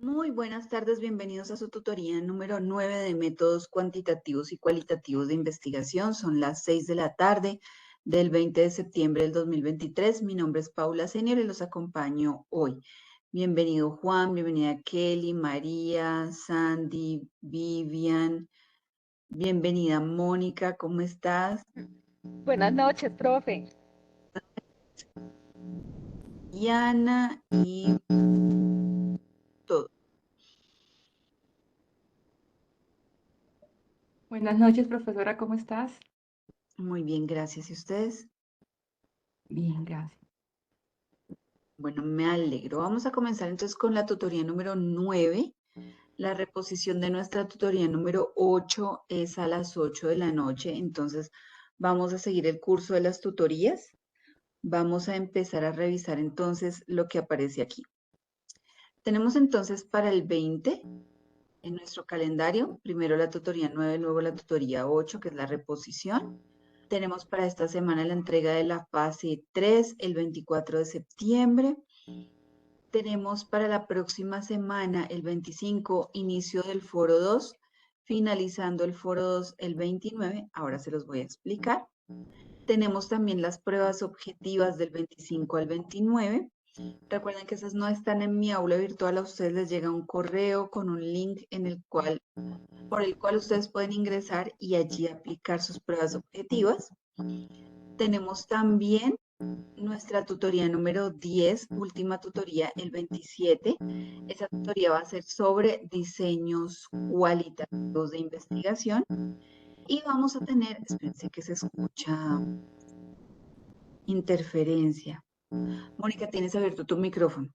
Muy buenas tardes, bienvenidos a su tutoría número 9 de métodos cuantitativos y cualitativos de investigación. Son las 6 de la tarde del 20 de septiembre del 2023. Mi nombre es Paula Senior y los acompaño hoy. Bienvenido Juan, bienvenida Kelly, María, Sandy, Vivian, bienvenida Mónica, ¿cómo estás? Buenas noches, profe. Diana y todo. Buenas noches, profesora, ¿cómo estás? Muy bien, gracias. ¿Y ustedes? Bien, gracias. Bueno, me alegro. Vamos a comenzar entonces con la tutoría número 9. La reposición de nuestra tutoría número 8 es a las 8 de la noche. Entonces, vamos a seguir el curso de las tutorías. Vamos a empezar a revisar entonces lo que aparece aquí. Tenemos entonces para el 20 en nuestro calendario, primero la tutoría 9, luego la tutoría 8, que es la reposición. Tenemos para esta semana la entrega de la fase 3, el 24 de septiembre. Tenemos para la próxima semana, el 25, inicio del foro 2, finalizando el foro 2 el 29. Ahora se los voy a explicar. Tenemos también las pruebas objetivas del 25 al 29. Recuerden que esas no están en mi aula virtual, a ustedes les llega un correo con un link por el cual ustedes pueden ingresar y allí aplicar sus pruebas objetivas. Tenemos también nuestra tutoría número 10, última tutoría, el 27. Esa tutoría va a ser sobre diseños cualitativos de investigación. Y vamos a tener, espérense que se escucha interferencia. Mónica, tienes abierto tu micrófono.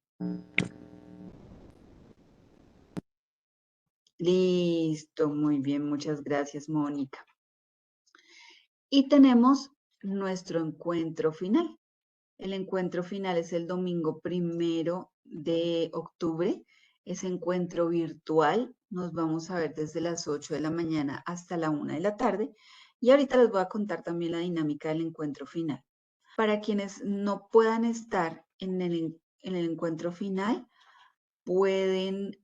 Listo, muy bien, muchas gracias, Mónica. Y tenemos nuestro encuentro final. El encuentro final es el domingo 1 de octubre. Ese encuentro virtual nos vamos a ver desde las 8 de la mañana hasta la 1 de la tarde. Y ahorita les voy a contar también la dinámica del encuentro final. Para quienes no puedan estar en el encuentro final, pueden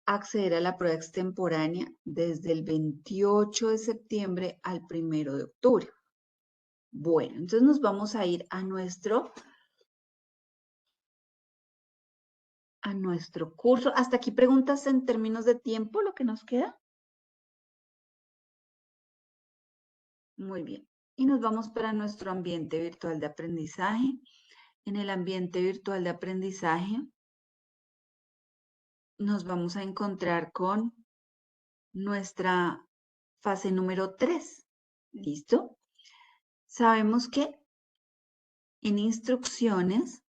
acceder a la prueba extemporánea desde el 28 de septiembre al 1 de octubre. Bueno, entonces nos vamos a ir a nuestro curso. Hasta aquí preguntas en términos de tiempo, lo que nos queda. Muy bien. Y nos vamos para nuestro ambiente virtual de aprendizaje. En el ambiente virtual de aprendizaje nos vamos a encontrar con nuestra fase número 3. ¿Listo? Sabemos que en instrucciones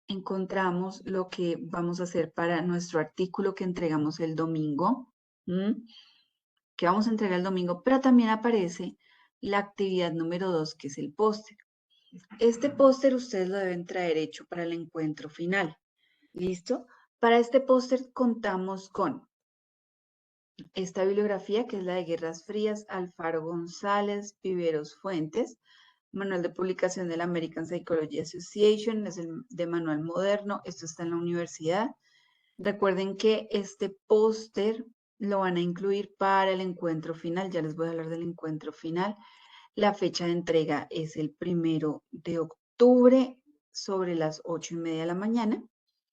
encontramos lo que vamos a hacer para nuestro artículo que entregamos el domingo. Que vamos a entregar el domingo, pero también aparece la actividad número 2, que es el póster. Este póster ustedes lo deben traer hecho para el encuentro final. ¿Listo? Para este póster contamos con esta bibliografía, que es la de Guerras Frías, Alfaro González, Viveros Fuentes, Manual de Publicación de la American Psychology Association, es el de Manual Moderno, esto está en la universidad. Recuerden que este póster lo van a incluir para el encuentro final. Ya les voy a hablar del encuentro final. La fecha de entrega es el 1 de octubre sobre las 8:30 de la mañana.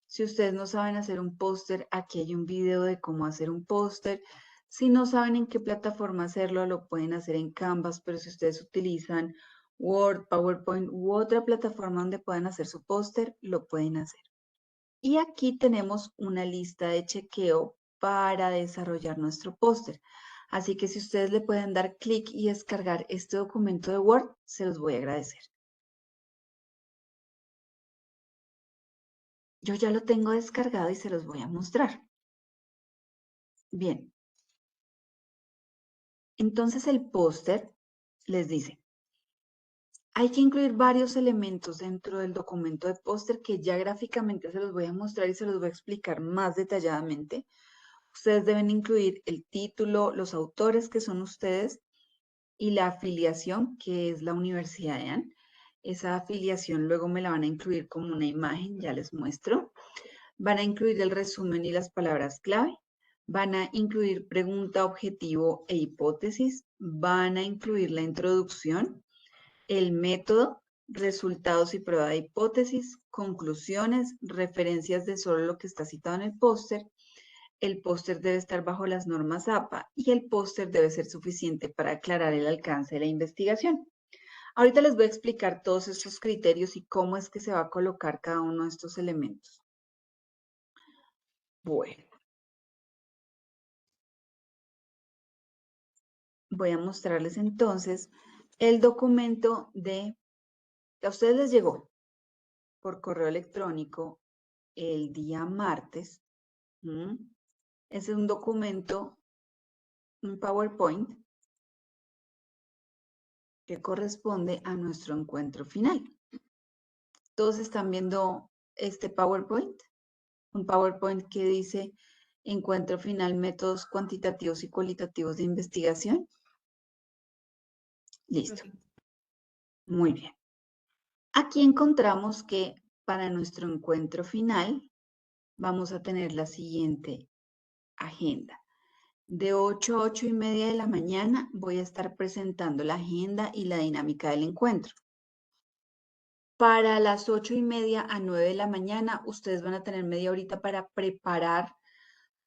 Si ustedes no saben hacer un póster, aquí hay un video de cómo hacer un póster. Si no saben en qué plataforma hacerlo, lo pueden hacer en Canvas, pero si ustedes utilizan Word, PowerPoint u otra plataforma donde puedan hacer su póster, lo pueden hacer. Y aquí tenemos una lista de chequeo para desarrollar nuestro póster. Así que si ustedes le pueden dar clic y descargar este documento de Word, se los voy a agradecer. Yo ya lo tengo descargado y se los voy a mostrar. Bien. Entonces el póster les dice, hay que incluir varios elementos dentro del documento de póster que ya gráficamente se los voy a mostrar y se los voy a explicar más detalladamente. Ustedes deben incluir el título, los autores que son ustedes y la afiliación que es la Universidad de Ann. Esa afiliación luego me la van a incluir como una imagen, ya les muestro. van a incluir el resumen y las palabras clave, van a incluir pregunta, objetivo e hipótesis, van a incluir la introducción, el método, resultados y prueba de hipótesis, conclusiones, referencias de solo lo que está citado en el póster. El póster debe estar bajo las normas APA y el póster debe ser suficiente para aclarar el alcance de la investigación. Ahorita les voy a explicar todos estos criterios y cómo es que se va a colocar cada uno de estos elementos. Bueno. Voy a mostrarles entonces el documento que a ustedes les llegó por correo electrónico el día martes. Es un documento, un PowerPoint, que corresponde a nuestro encuentro final. ¿Todos están viendo este PowerPoint? Un PowerPoint que dice encuentro final, métodos cuantitativos y cualitativos de investigación. Listo. Muy bien. Aquí encontramos que para nuestro encuentro final vamos a tener la siguiente agenda. De 8 a 8 y media de la mañana voy a estar presentando la agenda y la dinámica del encuentro. Para las 8 y media a 9 de la mañana, ustedes van a tener media horita para preparar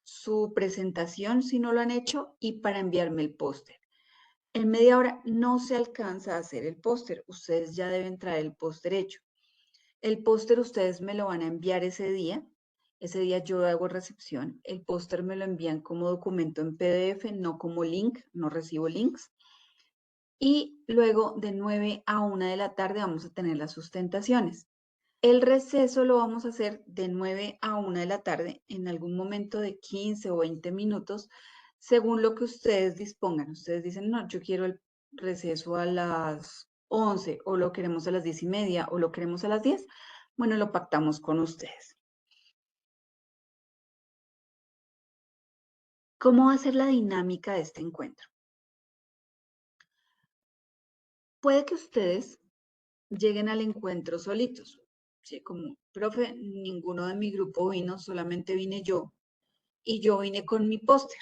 su presentación, si no lo han hecho, y para enviarme el póster. En media hora no se alcanza a hacer el póster. Ustedes ya deben traer el póster hecho. El póster ustedes me lo van a enviar ese día. Ese día yo hago recepción. El póster me lo envían como documento en PDF, no como link, no recibo links. Y luego de 9 a 1 de la tarde vamos a tener las sustentaciones. El receso lo vamos a hacer de 9 a 1 de la tarde en algún momento de 15 o 20 minutos, según lo que ustedes dispongan. Ustedes dicen, no, yo quiero el receso a las 11 o lo queremos a las 10 y media o lo queremos a las 10. Bueno, lo pactamos con ustedes. ¿Cómo va a ser la dinámica de este encuentro? Puede que ustedes lleguen al encuentro solitos. ¿Sí? Como, profe, ninguno de mi grupo vino, solamente vine yo. Y yo vine con mi póster.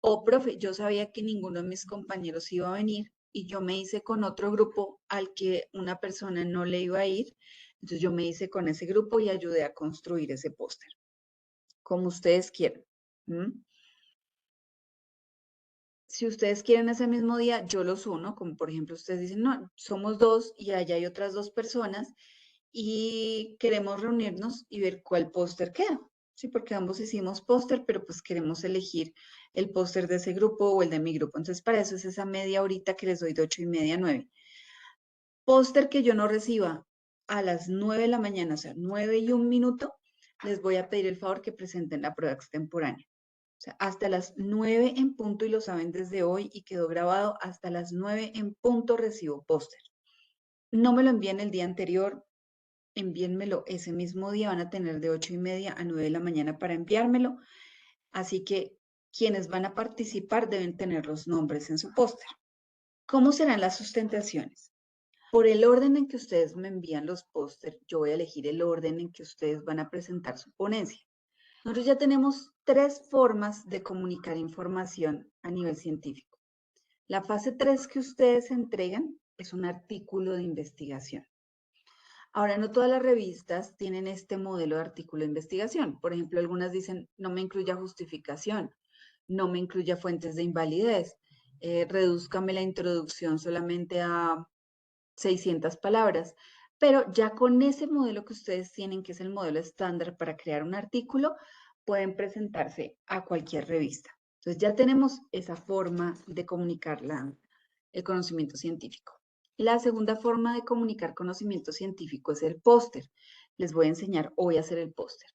O, profe, yo sabía que ninguno de mis compañeros iba a venir y yo me hice con otro grupo al que una persona no le iba a ir. Entonces yo me hice con ese grupo y ayudé a construir ese póster. Como ustedes quieran. Si ustedes quieren ese mismo día, yo los uno, como por ejemplo ustedes dicen, no, somos dos y allá hay otras dos personas y queremos reunirnos y ver cuál póster queda. Sí, porque ambos hicimos póster, pero pues queremos elegir el póster de ese grupo o el de mi grupo. Entonces, para eso es esa media horita que les doy de 8 y media a 9. Póster que yo no reciba a las 9 de la mañana, o sea, 9 y 1 minuto, les voy a pedir el favor que presenten la prueba extemporánea. O sea, hasta las 9 en punto, y lo saben desde hoy y quedó grabado, hasta las 9 en punto recibo póster. No me lo envíen el día anterior, envíenmelo ese mismo día, van a tener de 8 y media a 9 de la mañana para enviármelo. Así que quienes van a participar deben tener los nombres en su póster. ¿Cómo serán las sustentaciones? Por el orden en que ustedes me envían los póster, yo voy a elegir el orden en que ustedes van a presentar su ponencia. Nosotros ya tenemos 3 formas de comunicar información a nivel científico. La fase 3 que ustedes entregan es un artículo de investigación. Ahora, no todas las revistas tienen este modelo de artículo de investigación. Por ejemplo, algunas dicen, no me incluya justificación, no me incluya fuentes de invalidez, redúzcame la introducción solamente a 600 palabras. Pero ya con ese modelo que ustedes tienen, que es el modelo estándar para crear un artículo, pueden presentarse a cualquier revista. Entonces ya tenemos esa forma de comunicar el conocimiento científico. La segunda forma de comunicar conocimiento científico es el póster. Les voy a enseñar hoy a hacer el póster.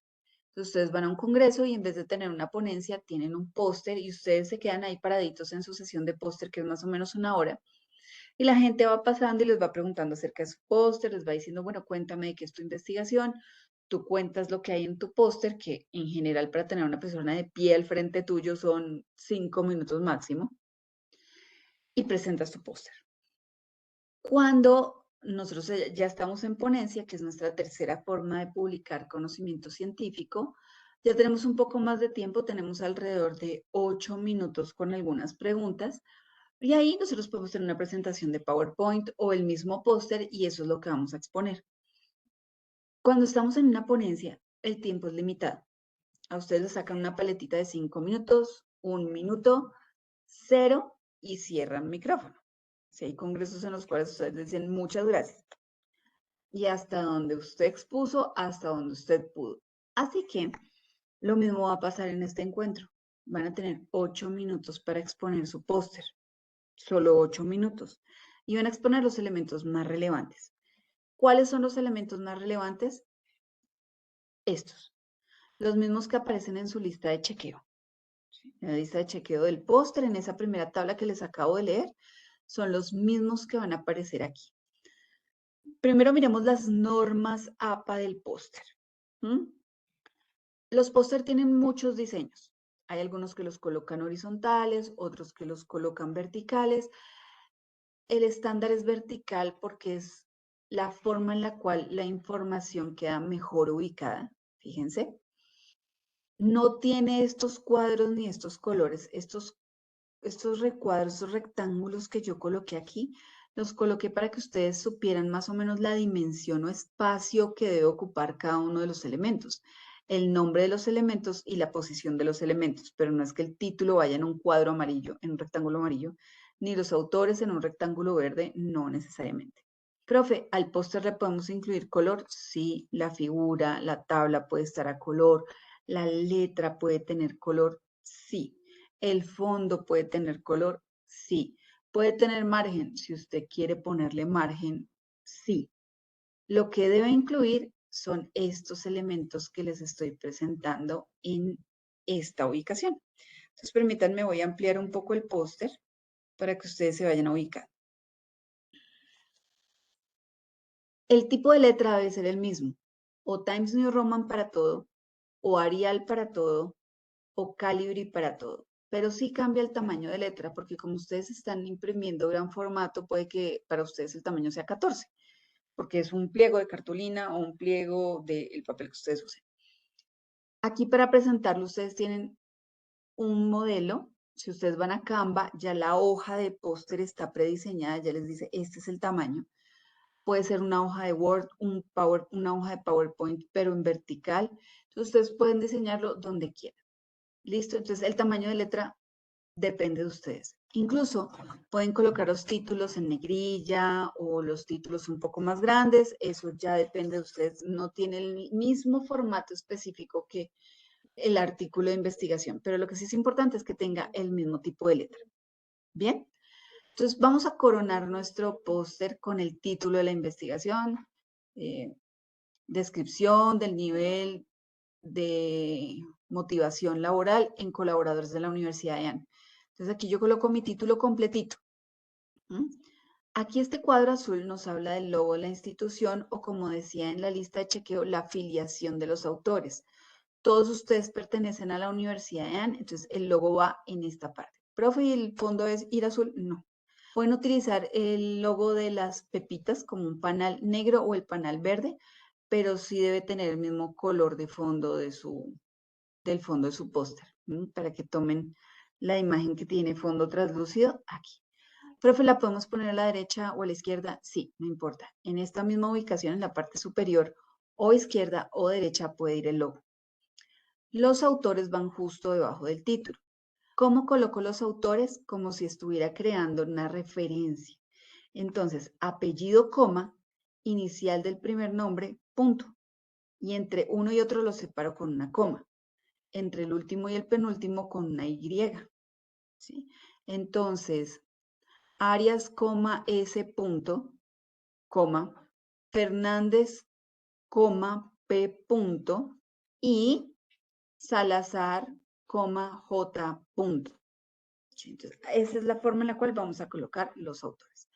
Entonces ustedes van a un congreso y en vez de tener una ponencia, tienen un póster y ustedes se quedan ahí paraditos en su sesión de póster, que es más o menos 1 hora. Y la gente va pasando y les va preguntando acerca de su póster, les va diciendo, bueno, cuéntame de qué es tu investigación. Tú cuentas lo que hay en tu póster, que en general para tener a una persona de pie al frente tuyo son 5 minutos máximo. Y presentas tu póster. Cuando nosotros ya estamos en ponencia, que es nuestra tercera forma de publicar conocimiento científico. Ya tenemos un poco más de tiempo, tenemos alrededor de 8 minutos con algunas preguntas. Y ahí nosotros podemos tener una presentación de PowerPoint o el mismo póster y eso es lo que vamos a exponer. Cuando estamos en una ponencia, el tiempo es limitado. A ustedes les sacan una paletita de 5 minutos, 1 minuto, 0 y cierran micrófono. Si hay congresos en los cuales ustedes dicen muchas gracias. Y hasta donde usted expuso, hasta donde usted pudo. Así que lo mismo va a pasar en este encuentro. Van a tener 8 minutos para exponer su póster. Solo 8 minutos. Y van a exponer los elementos más relevantes. ¿Cuáles son los elementos más relevantes? Estos. Los mismos que aparecen en su lista de chequeo. En la lista de chequeo del póster, en esa primera tabla que les acabo de leer, son los mismos que van a aparecer aquí. Primero miremos las normas APA del póster. Los póster tienen muchos diseños. Hay algunos que los colocan horizontales, otros que los colocan verticales. El estándar es vertical porque es la forma en la cual la información queda mejor ubicada. Fíjense. No tiene estos cuadros ni estos colores. Estos recuadros, estos rectángulos que yo coloqué aquí, los coloqué para que ustedes supieran más o menos la dimensión o espacio que debe ocupar cada uno de los elementos, el nombre de los elementos y la posición de los elementos, pero no es que el título vaya en un cuadro amarillo, en un rectángulo amarillo, ni los autores en un rectángulo verde, no necesariamente. Profe, ¿al póster le podemos incluir color? Sí, la figura, la tabla puede estar a color, la letra puede tener color, sí. ¿El fondo puede tener color? Sí. ¿Puede tener margen? Si usted quiere ponerle margen, sí. Lo que debe incluir son estos elementos que les estoy presentando en esta ubicación. Entonces, permítanme, voy a ampliar un poco el póster para que ustedes se vayan a ubicar. El tipo de letra debe ser el mismo, o Times New Roman para todo, o Arial para todo, o Calibri para todo. Pero sí cambia el tamaño de letra, porque como ustedes están imprimiendo gran formato, puede que para ustedes el tamaño sea 14, porque es un pliego de cartulina o un pliego del papel que ustedes usen. Aquí para presentarlo, ustedes tienen un modelo. Si ustedes van a Canva, ya la hoja de póster está prediseñada, ya les dice, este es el tamaño. Puede ser una hoja de Word, una hoja de PowerPoint, pero en vertical. Entonces, ustedes pueden diseñarlo donde quieran. ¿Listo? Entonces, el tamaño de letra depende de ustedes. Incluso pueden colocar los títulos en negrilla o los títulos un poco más grandes. Eso ya depende de ustedes. No tiene el mismo formato específico que el artículo de investigación, pero lo que sí es importante es que tenga el mismo tipo de letra. ¿Bien? Entonces, vamos a coronar nuestro póster con el título de la investigación, descripción del nivel de motivación laboral en colaboradores de la Universidad de AN. Entonces, aquí yo coloco mi título completito. Aquí este cuadro azul nos habla del logo de la institución o, como decía en la lista de chequeo, la afiliación de los autores. Todos ustedes pertenecen a la Universidad de AN, entonces el logo va en esta parte. Profe, ¿y el fondo es ir azul? No. Pueden utilizar el logo de las pepitas como un panal negro o el panal verde, pero sí debe tener el mismo color de fondo del fondo de su póster, para que tomen la imagen que tiene fondo translúcido aquí. Profe, ¿la podemos poner a la derecha o a la izquierda? Sí, no importa. En esta misma ubicación, en la parte superior o izquierda o derecha puede ir el logo. Los autores van justo debajo del título. ¿Cómo coloco los autores? Como si estuviera creando una referencia. Entonces, apellido, coma, inicial del primer nombre, punto. Y entre uno y otro los separo con una coma. Entre el último y el penúltimo con una Y. ¿Sí? Entonces, Arias, coma, S, punto, coma, Fernández, coma, P, punto, y Salazar, coma, J, punto. Entonces, esa es la forma en la cual vamos a colocar los autores.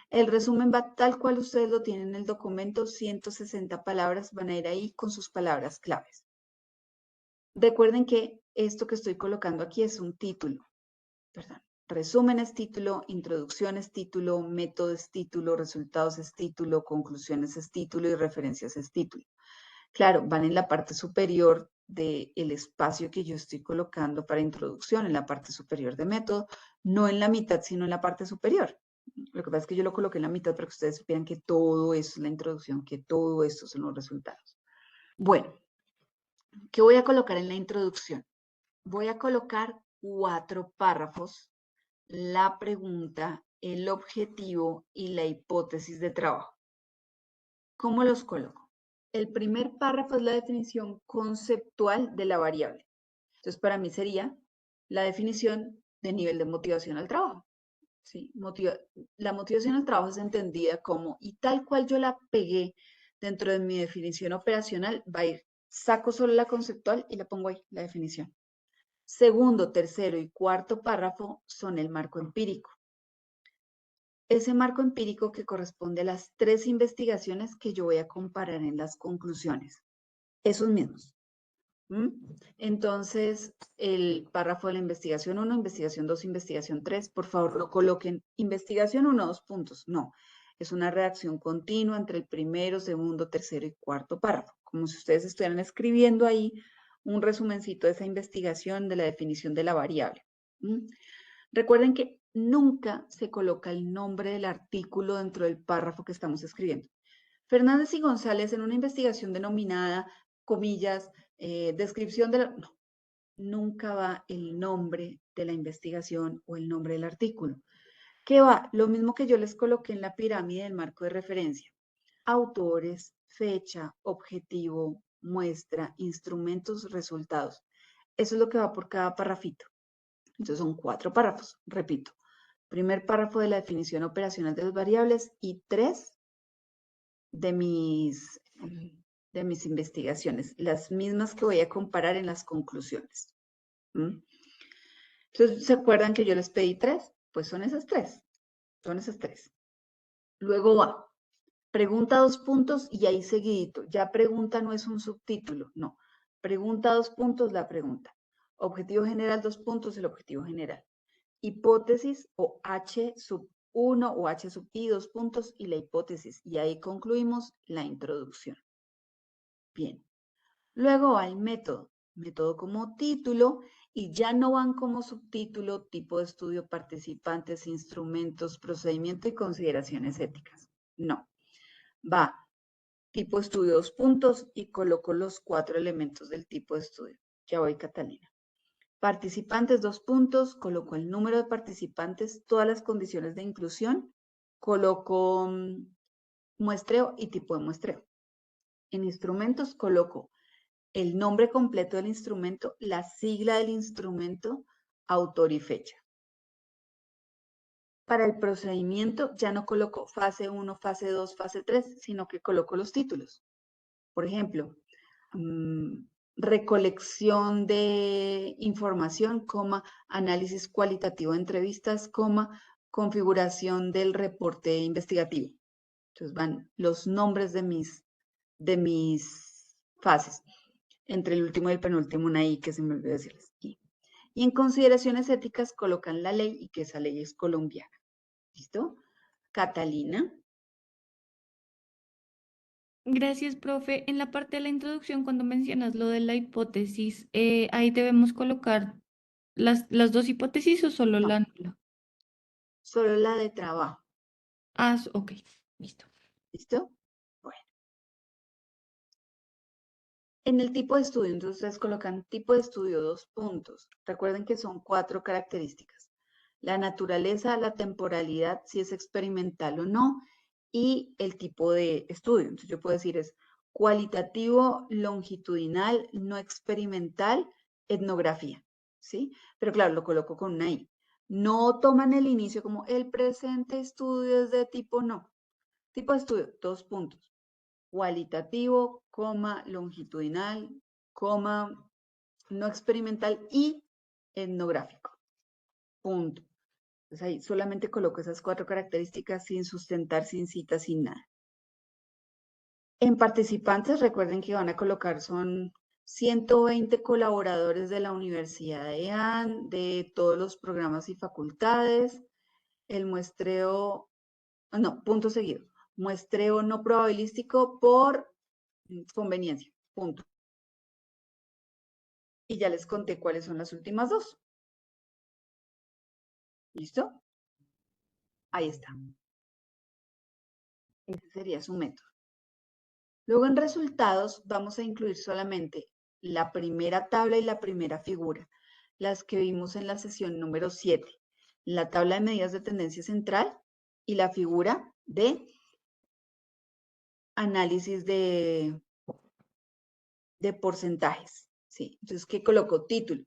El resumen va tal cual ustedes lo tienen en el documento, 160 palabras, van a ir ahí con sus palabras claves. Recuerden que esto que estoy colocando aquí es un título, perdón, Resumen es título, introducción es título, método es título, resultados es título, conclusiones es título y referencias es título. Claro, van en la parte superior del espacio que yo estoy colocando para introducción, en la parte superior de método, no en la mitad, sino en la parte superior. Lo que pasa es que yo lo coloqué en la mitad para que ustedes supieran que todo eso es la introducción, que todo esto son los resultados. Bueno, ¿qué voy a colocar en la introducción? Voy a colocar 4 párrafos, la pregunta, el objetivo y la hipótesis de trabajo. ¿Cómo los coloco? El primer párrafo es la definición conceptual de la variable. Entonces, para mí sería la definición de nivel de motivación al trabajo. ¿Sí? La motivación al trabajo es entendida como, y tal cual yo la pegué dentro de mi definición operacional, va a ir, saco solo la conceptual y la pongo ahí, la definición. Segundo, tercero y cuarto párrafo son el marco empírico. Ese marco empírico que corresponde a las 3 investigaciones que yo voy a comparar en las conclusiones. Esos mismos. Entonces, el párrafo de la investigación 1, investigación 2, investigación 3, por favor no coloquen investigación 1, 2 puntos. No, es una redacción continua entre el primero, segundo, tercero y cuarto párrafo. Como si ustedes estuvieran escribiendo ahí un resumencito de esa investigación de la definición de la variable. Recuerden que nunca se coloca el nombre del artículo dentro del párrafo que estamos escribiendo. Fernández y González en una investigación denominada, comillas, descripción de la... No, nunca va el nombre de la investigación o el nombre del artículo. ¿Qué va? Lo mismo que yo les coloqué en la pirámide del marco de referencia. Autores, fecha, objetivo, muestra, instrumentos, resultados. Eso es lo que va por cada parrafito. Entonces son 4 párrafos, repito. Primer párrafo de la definición operacional de las variables y 3 de mis investigaciones, las mismas que voy a comparar en las conclusiones. Entonces, ¿se acuerdan que yo les pedí 3? Pues son esas 3. Son esas 3. Luego va, pregunta 2 puntos y ahí seguidito. Ya pregunta no es un subtítulo, no. Pregunta 2 puntos, la pregunta. Objetivo general 2 puntos, el objetivo general. Hipótesis o H sub 1 o H sub I 2 puntos y la hipótesis. Y ahí concluimos la introducción. Bien. Luego va el método. Método como título y ya no van como subtítulo, tipo de estudio, participantes, instrumentos, procedimiento y consideraciones éticas. No. Va tipo de estudio 2 puntos y coloco los 4 elementos del tipo de estudio. Ya voy, Catalina. Participantes 2 puntos, coloco el número de participantes, todas las condiciones de inclusión, coloco muestreo y tipo de muestreo. En instrumentos coloco el nombre completo del instrumento, la sigla del instrumento, autor y fecha. Para el procedimiento ya no coloco fase 1, fase 2, fase 3, sino que coloco los títulos. Por ejemplo, recolección de información, análisis cualitativo de entrevistas, configuración del reporte investigativo. Entonces van los nombres de mis fases. Entre el último y el penúltimo, una I que se me olvidó decirles. Y en consideraciones éticas colocan la ley y que esa ley es colombiana. ¿Listo? Catalina. Gracias, profe. En la parte de la introducción, cuando mencionas lo de la hipótesis, ahí debemos colocar las 2 hipótesis o solo No. la nula. Solo la de trabajo. Ah, ok, listo. ¿Listo? Bueno. En el tipo de estudio, entonces ustedes colocan tipo de estudio 2 puntos. Recuerden que son 4 características. La naturaleza, la temporalidad, si es experimental o no, y el tipo de estudio. Entonces yo puedo decir es cualitativo, longitudinal, no experimental, etnografía, ¿sí? Pero claro, lo coloco con una I. No toman el inicio como el presente estudio es de tipo no. Tipo de estudio, 2 puntos. Cualitativo, longitudinal, no experimental y etnográfico. Punto. Entonces ahí solamente coloco esas 4 características sin sustentar, sin cita, sin nada. En participantes, recuerden que van a colocar son 120 colaboradores de la Universidad de EAN, de todos los programas y facultades. El muestreo, no, punto seguido. Muestreo no probabilístico por conveniencia, punto. Y ya les conté cuáles son las últimas dos. ¿Listo? Ahí está. Ese sería su método. Luego en resultados vamos a incluir solamente la primera tabla y la primera figura, las que vimos en la sesión número 7. La tabla de medidas de tendencia central y la figura de análisis de porcentajes. ¿Sí? Entonces, ¿qué coloco? Título,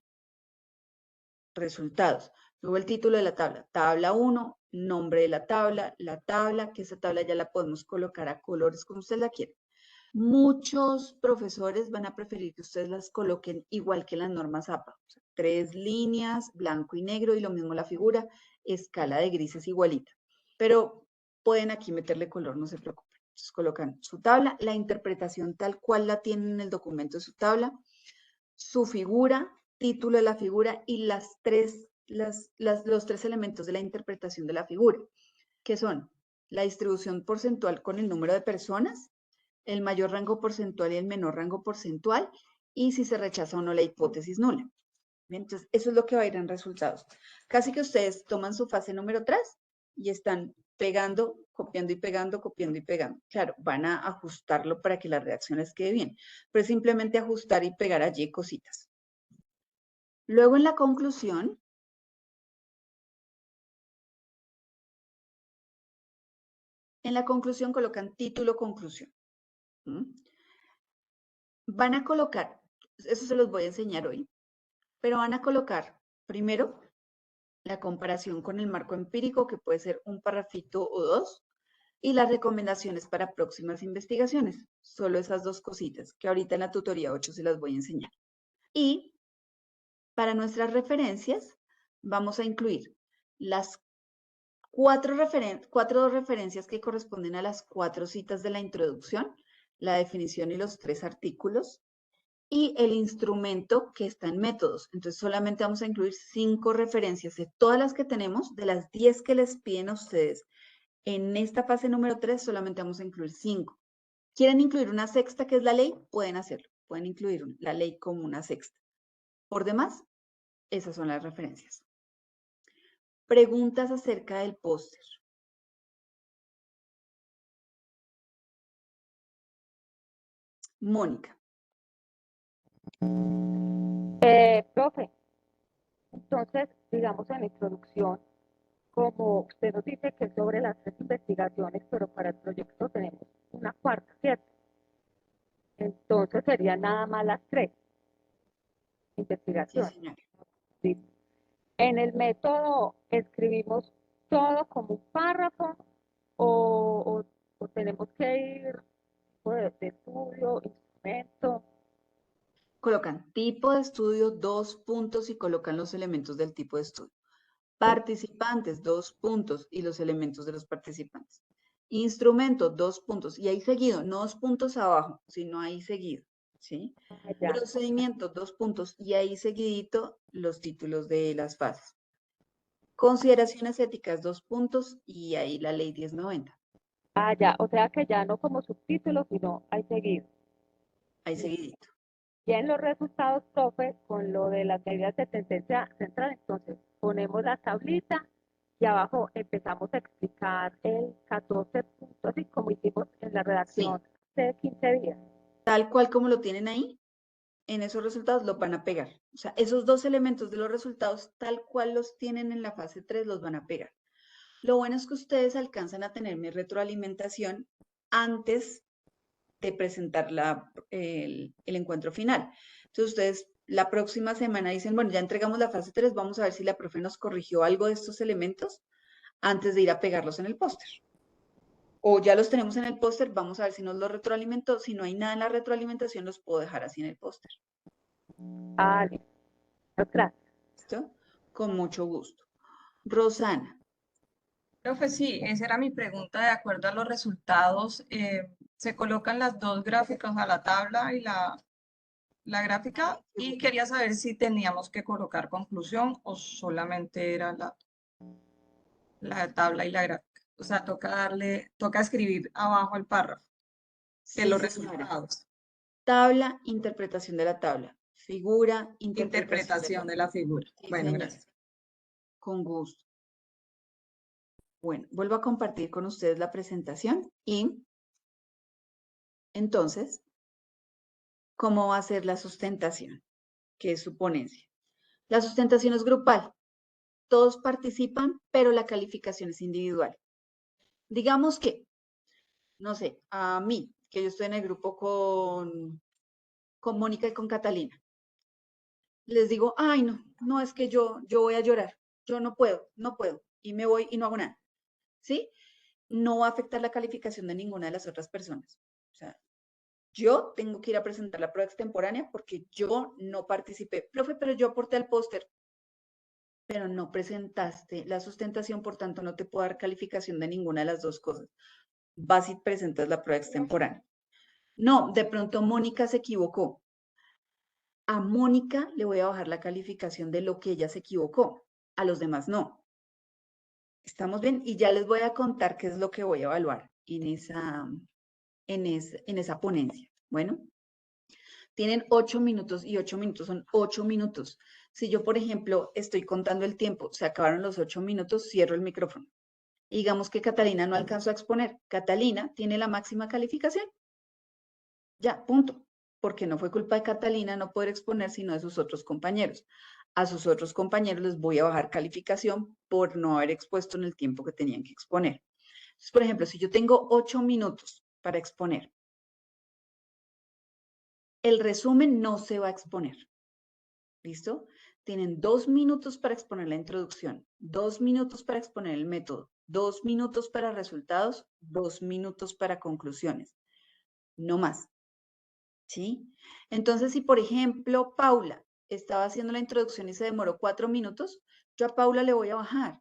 resultados. Luego el título de la tabla, tabla 1, nombre de la tabla, que esa tabla ya la podemos colocar a colores como usted la quiera. Muchos profesores van a preferir que ustedes las coloquen igual que las normas APA. O sea, 3 líneas, blanco y negro, y lo mismo la figura, escala de grises igualita. Pero pueden aquí meterle color, no se preocupen. Entonces colocan su tabla, la interpretación tal cual la tienen en el documento de su tabla, su figura, título de la figura y los 3 elementos de la interpretación de la figura, que son la distribución porcentual con el número de personas, el mayor rango porcentual y el menor rango porcentual, y si se rechaza o no la hipótesis nula. Bien, entonces, eso es lo que va a ir en resultados. Casi que ustedes toman su fase número 3 y están pegando, copiando y pegando, copiando y pegando. Claro, van a ajustarlo para que la redacción les quede bien, pero es simplemente ajustar y pegar allí cositas. Luego en la conclusión, colocan título conclusión. Van a colocar, eso se los voy a enseñar hoy, pero van a colocar primero la comparación con el marco empírico, que puede ser un parrafito o dos, y las recomendaciones para próximas investigaciones. Solo esas dos cositas, que ahorita en la tutoría 8 se las voy a enseñar. Y para nuestras referencias, vamos a incluir las cuatro referencias que corresponden a las 4 citas de la introducción, la definición y los 3 artículos, y el instrumento que está en métodos. Entonces solamente vamos a incluir 5 referencias de todas las que tenemos, de las 10 que les piden a ustedes. En esta fase número 3 solamente vamos a incluir 5. ¿Quieren incluir una sexta que es la ley? Pueden hacerlo. Pueden incluir la ley como una sexta. Por demás, esas son las referencias. Preguntas acerca del póster. Mónica. Profe, entonces, digamos en la introducción, como usted nos dice que es sobre las 3 investigaciones, pero para el proyecto tenemos una cuarta, ¿cierto? Entonces serían nada más las 3 Sí, investigaciones. señora. ¿Sí? En el método escribimos todo como un párrafo o tenemos que ir tipo de estudio, instrumento. Colocan tipo de estudio, 2 puntos y colocan los elementos del tipo de estudio. Participantes, 2 puntos y los elementos de los participantes. Instrumento, 2 puntos. Y ahí seguido, no 2 puntos abajo, sino ahí seguido. ¿Sí? Ya. Procedimiento, 2 puntos. Y ahí seguidito los títulos de las fases. Consideraciones éticas, 2 puntos. Y ahí la ley 1090. Ya, o sea que ya no como subtítulos, sino hay seguido. Ahí seguidito. Y en los resultados, profe, con lo de las medidas de tendencia central, entonces ponemos la tablita y abajo empezamos a explicar el 14 puntos, así como hicimos en la redacción de 15 días. Tal cual como lo tienen ahí, en esos resultados lo van a pegar. O sea, esos 2 elementos de los resultados, tal cual los tienen en la fase 3, los van a pegar. Lo bueno es que ustedes alcanzan a tener mi retroalimentación antes de presentar el encuentro final. Entonces, ustedes la próxima semana dicen, bueno, ya entregamos la fase 3, vamos a ver si la profe nos corrigió algo de estos elementos antes de ir a pegarlos en el póster. O ya los tenemos en el póster, vamos a ver si nos lo retroalimentó. Si no hay nada en la retroalimentación, los puedo dejar así en el póster. Listo. Gracias. ¿Listo? Con mucho gusto. Rosana. Profe, sí, esa era mi pregunta. De acuerdo a los resultados, ¿se colocan las 2 gráficas a la tabla y la la gráfica y quería saber si teníamos que colocar conclusión o solamente era la tabla y la gráfica. O sea, toca escribir abajo el párrafo de Sí, los señora. resultados. Tabla, interpretación de la tabla. Figura, Interpretación de la figura. Sí, Bueno, señor. gracias. Con gusto. Bueno, vuelvo a compartir con ustedes la presentación y entonces, ¿cómo va a ser la sustentación? ¿Qué es su ponencia? La sustentación es grupal. Todos participan, pero la calificación es individual. Digamos que, no sé, a mí, que yo estoy en el grupo con Mónica y con Catalina. Les digo, ay, no, es que yo voy a llorar. Yo no puedo. Y me voy y no hago nada. ¿Sí? No va a afectar la calificación de ninguna de las otras personas. O sea, yo tengo que ir a presentar la prueba extemporánea porque yo no participé. Profe, pero yo aporté al póster, pero no presentaste la sustentación, por tanto no te puedo dar calificación de ninguna de las dos cosas. Vas y presentas la prueba extemporánea. No, de pronto Mónica se equivocó. A Mónica le voy a bajar la calificación de lo que ella se equivocó. A los demás no. ¿Estamos bien? Y ya les voy a contar qué es lo que voy a evaluar en esa ponencia. Bueno, tienen 8 minutos y 8 minutos son 8 minutos. Si yo, por ejemplo, estoy contando el tiempo, se acabaron los 8 minutos, cierro el micrófono. Y digamos que Catalina no alcanzó a exponer. Catalina tiene la máxima calificación. Ya, punto. Porque no fue culpa de Catalina no poder exponer, sino de sus otros compañeros. A sus otros compañeros les voy a bajar calificación por no haber expuesto en el tiempo que tenían que exponer. Entonces, por ejemplo, si yo tengo 8 minutos para exponer, el resumen no se va a exponer. ¿Listo? Tienen 2 minutos para exponer la introducción, 2 minutos para exponer el método, 2 minutos para resultados, 2 minutos para conclusiones. No más. ¿Sí? Entonces, si por ejemplo Paula estaba haciendo la introducción y se demoró 4 minutos, yo a Paula le voy a bajar,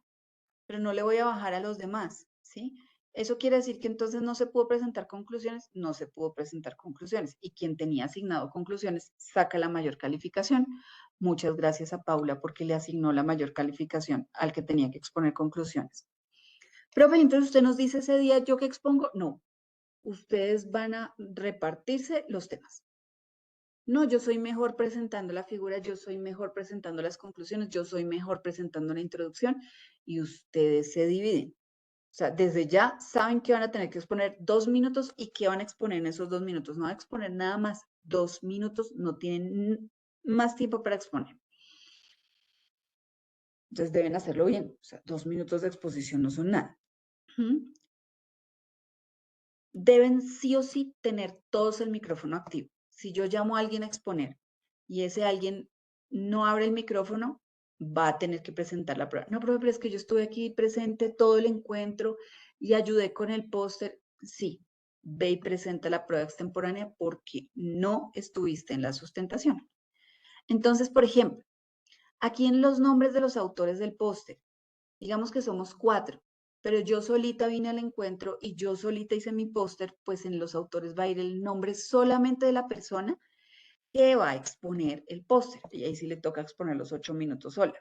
pero no le voy a bajar a los demás. ¿Sí? ¿Eso quiere decir que entonces no se pudo presentar conclusiones? No se pudo presentar conclusiones. Y quien tenía asignado conclusiones saca la mayor calificación. Muchas gracias a Paula porque le asignó la mayor calificación al que tenía que exponer conclusiones. Profe, entonces usted nos dice ese día yo que expongo. No, ustedes van a repartirse los temas. No, yo soy mejor presentando la figura, yo soy mejor presentando las conclusiones, yo soy mejor presentando la introducción y ustedes se dividen. O sea, desde ya saben que van a tener que exponer 2 minutos y que van a exponer en esos 2 minutos. No van a exponer nada más. 2 minutos, no tienen más tiempo para exponer. Entonces deben hacerlo bien. O sea, 2 minutos de exposición no son nada. Deben sí o sí tener todos el micrófono activo. Si yo llamo a alguien a exponer y ese alguien no abre el micrófono, va a tener que presentar la prueba. No, profe, pero es que yo estuve aquí presente todo el encuentro y ayudé con el póster. Sí, ve y presenta la prueba extemporánea porque no estuviste en la sustentación. Entonces, por ejemplo, aquí en los nombres de los autores del póster, digamos que somos 4, pero yo solita vine al encuentro y yo solita hice mi póster, pues en los autores va a ir el nombre solamente de la persona que va a exponer el póster. Y ahí sí le toca exponer los 8 minutos sola.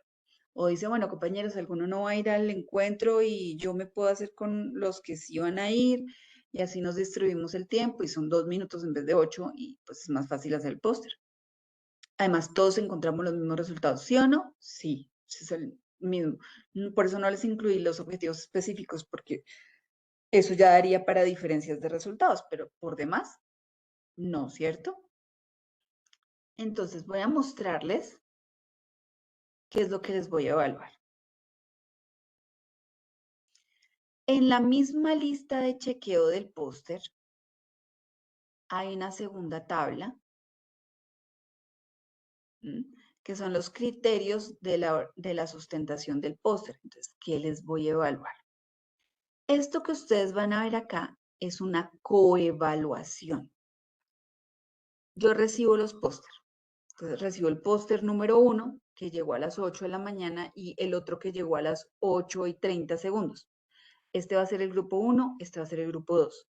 O dice, bueno, compañeros, alguno no va a ir al encuentro y yo me puedo hacer con los que sí van a ir y así nos distribuimos el tiempo y son 2 minutos en vez de 8 y pues es más fácil hacer el póster. Además, todos encontramos los mismos resultados, ¿sí o no? Sí, es el mismo. Por eso no les incluí los objetivos específicos, porque eso ya daría para diferencias de resultados, pero por demás, no, ¿cierto? Entonces voy a mostrarles qué es lo que les voy a evaluar. En la misma lista de chequeo del póster hay una segunda tabla, que son los criterios de la sustentación del póster. Entonces, ¿qué les voy a evaluar? Esto que ustedes van a ver acá es una coevaluación. Yo recibo los póster. Entonces recibo el póster número 1 que llegó a las 8 de la mañana y el otro que llegó a las 8:30. Este va a ser el grupo 1, este va a ser el grupo 2.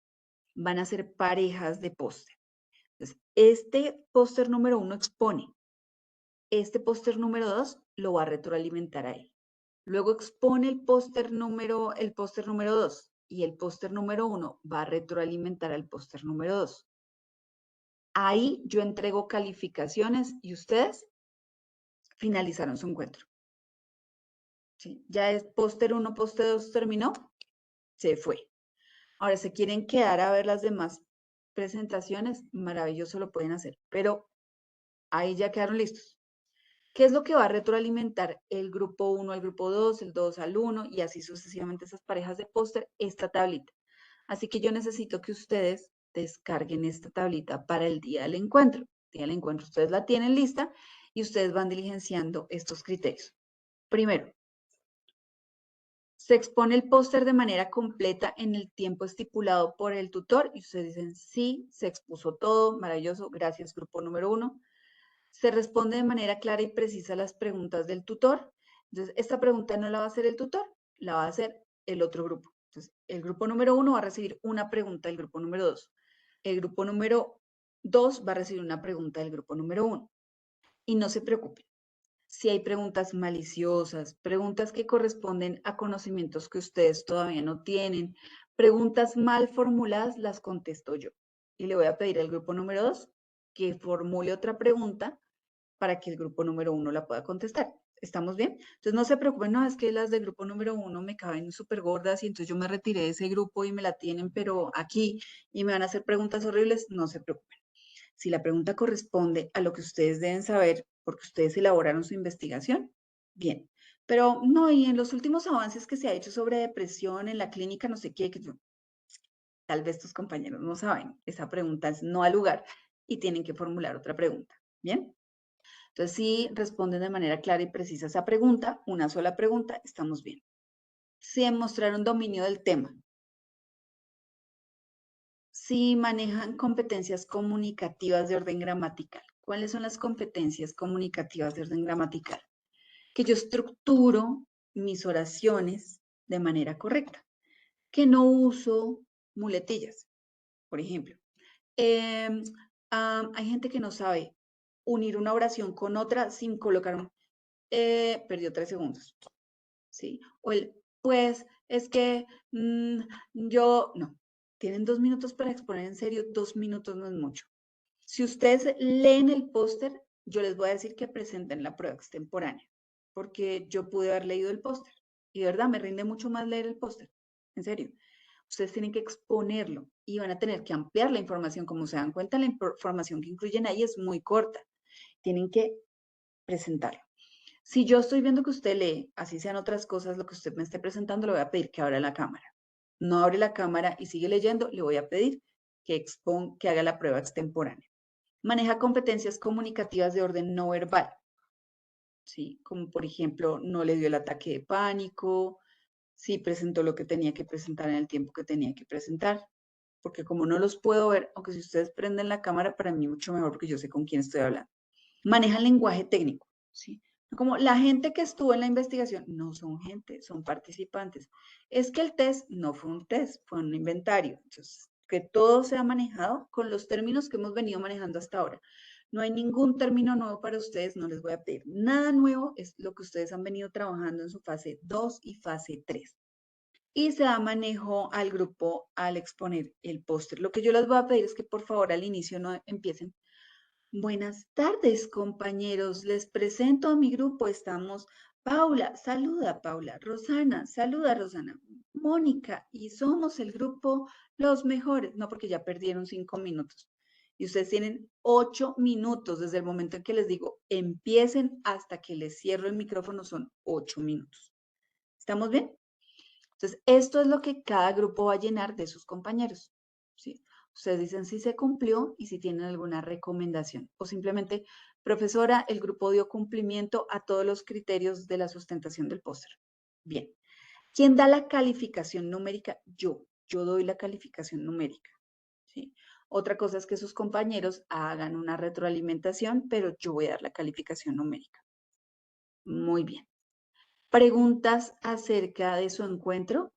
Van a ser parejas de póster. Entonces, este póster número 1 expone. Este póster número 2 lo va a retroalimentar a él. Luego expone el póster número 2 y el póster número 1 va a retroalimentar al póster número 2. Ahí yo entrego calificaciones y ustedes finalizaron su encuentro. ¿Sí? Ya es póster 1, póster 2 terminó, se fue. Ahora, ¿se quieren quedar a ver las demás presentaciones? Maravilloso, lo pueden hacer, pero ahí ya quedaron listos. ¿Qué es lo que va a retroalimentar el grupo 1 al grupo 2, el 2 al 1 y así sucesivamente esas parejas de póster? Esta tablita. Así que yo necesito que ustedes descarguen esta tablita para el día del encuentro. El día del encuentro ustedes la tienen lista y ustedes van diligenciando estos criterios. Primero, se expone el póster de manera completa en el tiempo estipulado por el tutor y ustedes dicen, sí, se expuso todo, maravilloso, gracias grupo número 1. Se responde de manera clara y precisa a las preguntas del tutor. Entonces, esta pregunta no la va a hacer el tutor, la va a hacer el otro grupo. Entonces, el grupo número 1 va a recibir una pregunta del grupo número 2. El grupo número 2 va a recibir una pregunta del grupo número 1. Y no se preocupen. Si hay preguntas maliciosas, preguntas que corresponden a conocimientos que ustedes todavía no tienen, preguntas mal formuladas, las contesto yo. Y le voy a pedir al grupo número 2 que formule otra pregunta para que el grupo número 1 la pueda contestar. ¿Estamos bien? Entonces no se preocupen, no, es que las del grupo número 1 me caben súper gordas y entonces yo me retiré de ese grupo y me la tienen, pero aquí y me van a hacer preguntas horribles, no se preocupen. Si la pregunta corresponde a lo que ustedes deben saber, porque ustedes elaboraron su investigación, bien. Pero no, y en los últimos avances que se ha hecho sobre depresión en la clínica, no sé qué, que yo, tal vez tus compañeros no saben, esa pregunta es no al lugar y tienen que formular otra pregunta. ¿Bien? Entonces, si responden de manera clara y precisa esa pregunta, una sola pregunta, estamos bien. Si demostraron dominio del tema, si manejan competencias comunicativas de orden gramatical. ¿Cuáles son las competencias comunicativas de orden gramatical? Que yo estructuro mis oraciones de manera correcta, que no uso muletillas, por ejemplo. Hay gente que no sabe unir una oración con otra sin colocar un... perdió 3 segundos, ¿sí? O el, pues, es que yo, no. Tienen 2 minutos para exponer en serio, 2 minutos no es mucho. Si ustedes leen el póster, yo les voy a decir que presenten la prueba extemporánea, porque yo pude haber leído el póster y de verdad me rinde mucho más leer el póster, en serio. Ustedes tienen que exponerlo y van a tener que ampliar la información. Como se dan cuenta, la información que incluyen ahí es muy corta. Tienen que presentarlo. Si yo estoy viendo que usted lee, así sean otras cosas, lo que usted me esté presentando, le voy a pedir que abra la cámara. No abre la cámara y sigue leyendo, le voy a pedir que haga la prueba extemporánea. Maneja competencias comunicativas de orden no verbal, ¿sí? Como por ejemplo, no le dio el ataque de pánico, sí presentó lo que tenía que presentar en el tiempo que tenía que presentar, porque como no los puedo ver, aunque si ustedes prenden la cámara, para mí mucho mejor porque yo sé con quién estoy hablando. Maneja el lenguaje técnico, ¿sí? Como la gente que estuvo en la investigación no son gente, son participantes. Es que el test no fue un test, fue un inventario. Entonces, que todo sea manejado con los términos que hemos venido manejando hasta ahora. No hay ningún término nuevo para ustedes, no les voy a pedir nada nuevo, es lo que ustedes han venido trabajando en su fase 2 y fase 3. Y se da manejo al grupo al exponer el póster. Lo que yo les voy a pedir es que por favor al inicio no empiecen. Buenas tardes, compañeros. Les presento a mi grupo. Estamos Paula, saluda Paula. Rosana, saluda Rosana. Mónica, y somos el grupo Los Mejores. No, porque ya perdieron 5 minutos. Y ustedes tienen 8 minutos desde el momento en que les digo empiecen hasta que les cierro el micrófono, son 8 minutos. ¿Estamos bien? Entonces, esto es lo que cada grupo va a llenar de sus compañeros, ¿sí? Ustedes dicen si se cumplió y si tienen alguna recomendación. O simplemente, profesora, el grupo dio cumplimiento a todos los criterios de la sustentación del póster. Bien. ¿Quién da la calificación numérica? Yo doy la calificación numérica, ¿sí? Otra cosa es que sus compañeros hagan una retroalimentación, pero yo voy a dar la calificación numérica. Muy bien. ¿Preguntas acerca de su encuentro?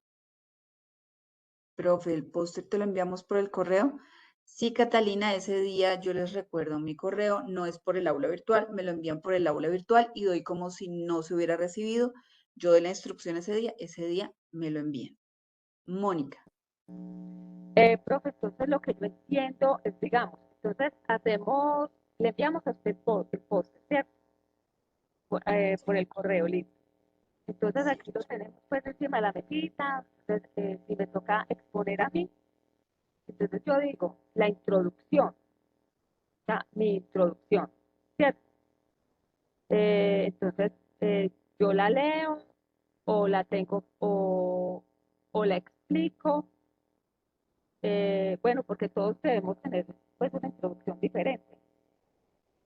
Profe, el póster te lo enviamos por el correo. Sí, Catalina, ese día yo les recuerdo mi correo, no es por el aula virtual, me lo envían por el aula virtual y doy como si no se hubiera recibido. Yo doy la instrucción ese día me lo envían. Mónica. Profe, entonces lo que yo entiendo es, digamos, entonces le enviamos a usted el póster, ¿cierto? Por el correo, listo. Entonces Sí. aquí lo tenemos pues encima de la mesita, entonces si me toca exponer a mí, entonces yo digo la introducción, o sea, mi introducción, ¿cierto? Entonces yo la leo o la tengo o la explico, bueno, porque todos debemos tener pues una introducción diferente.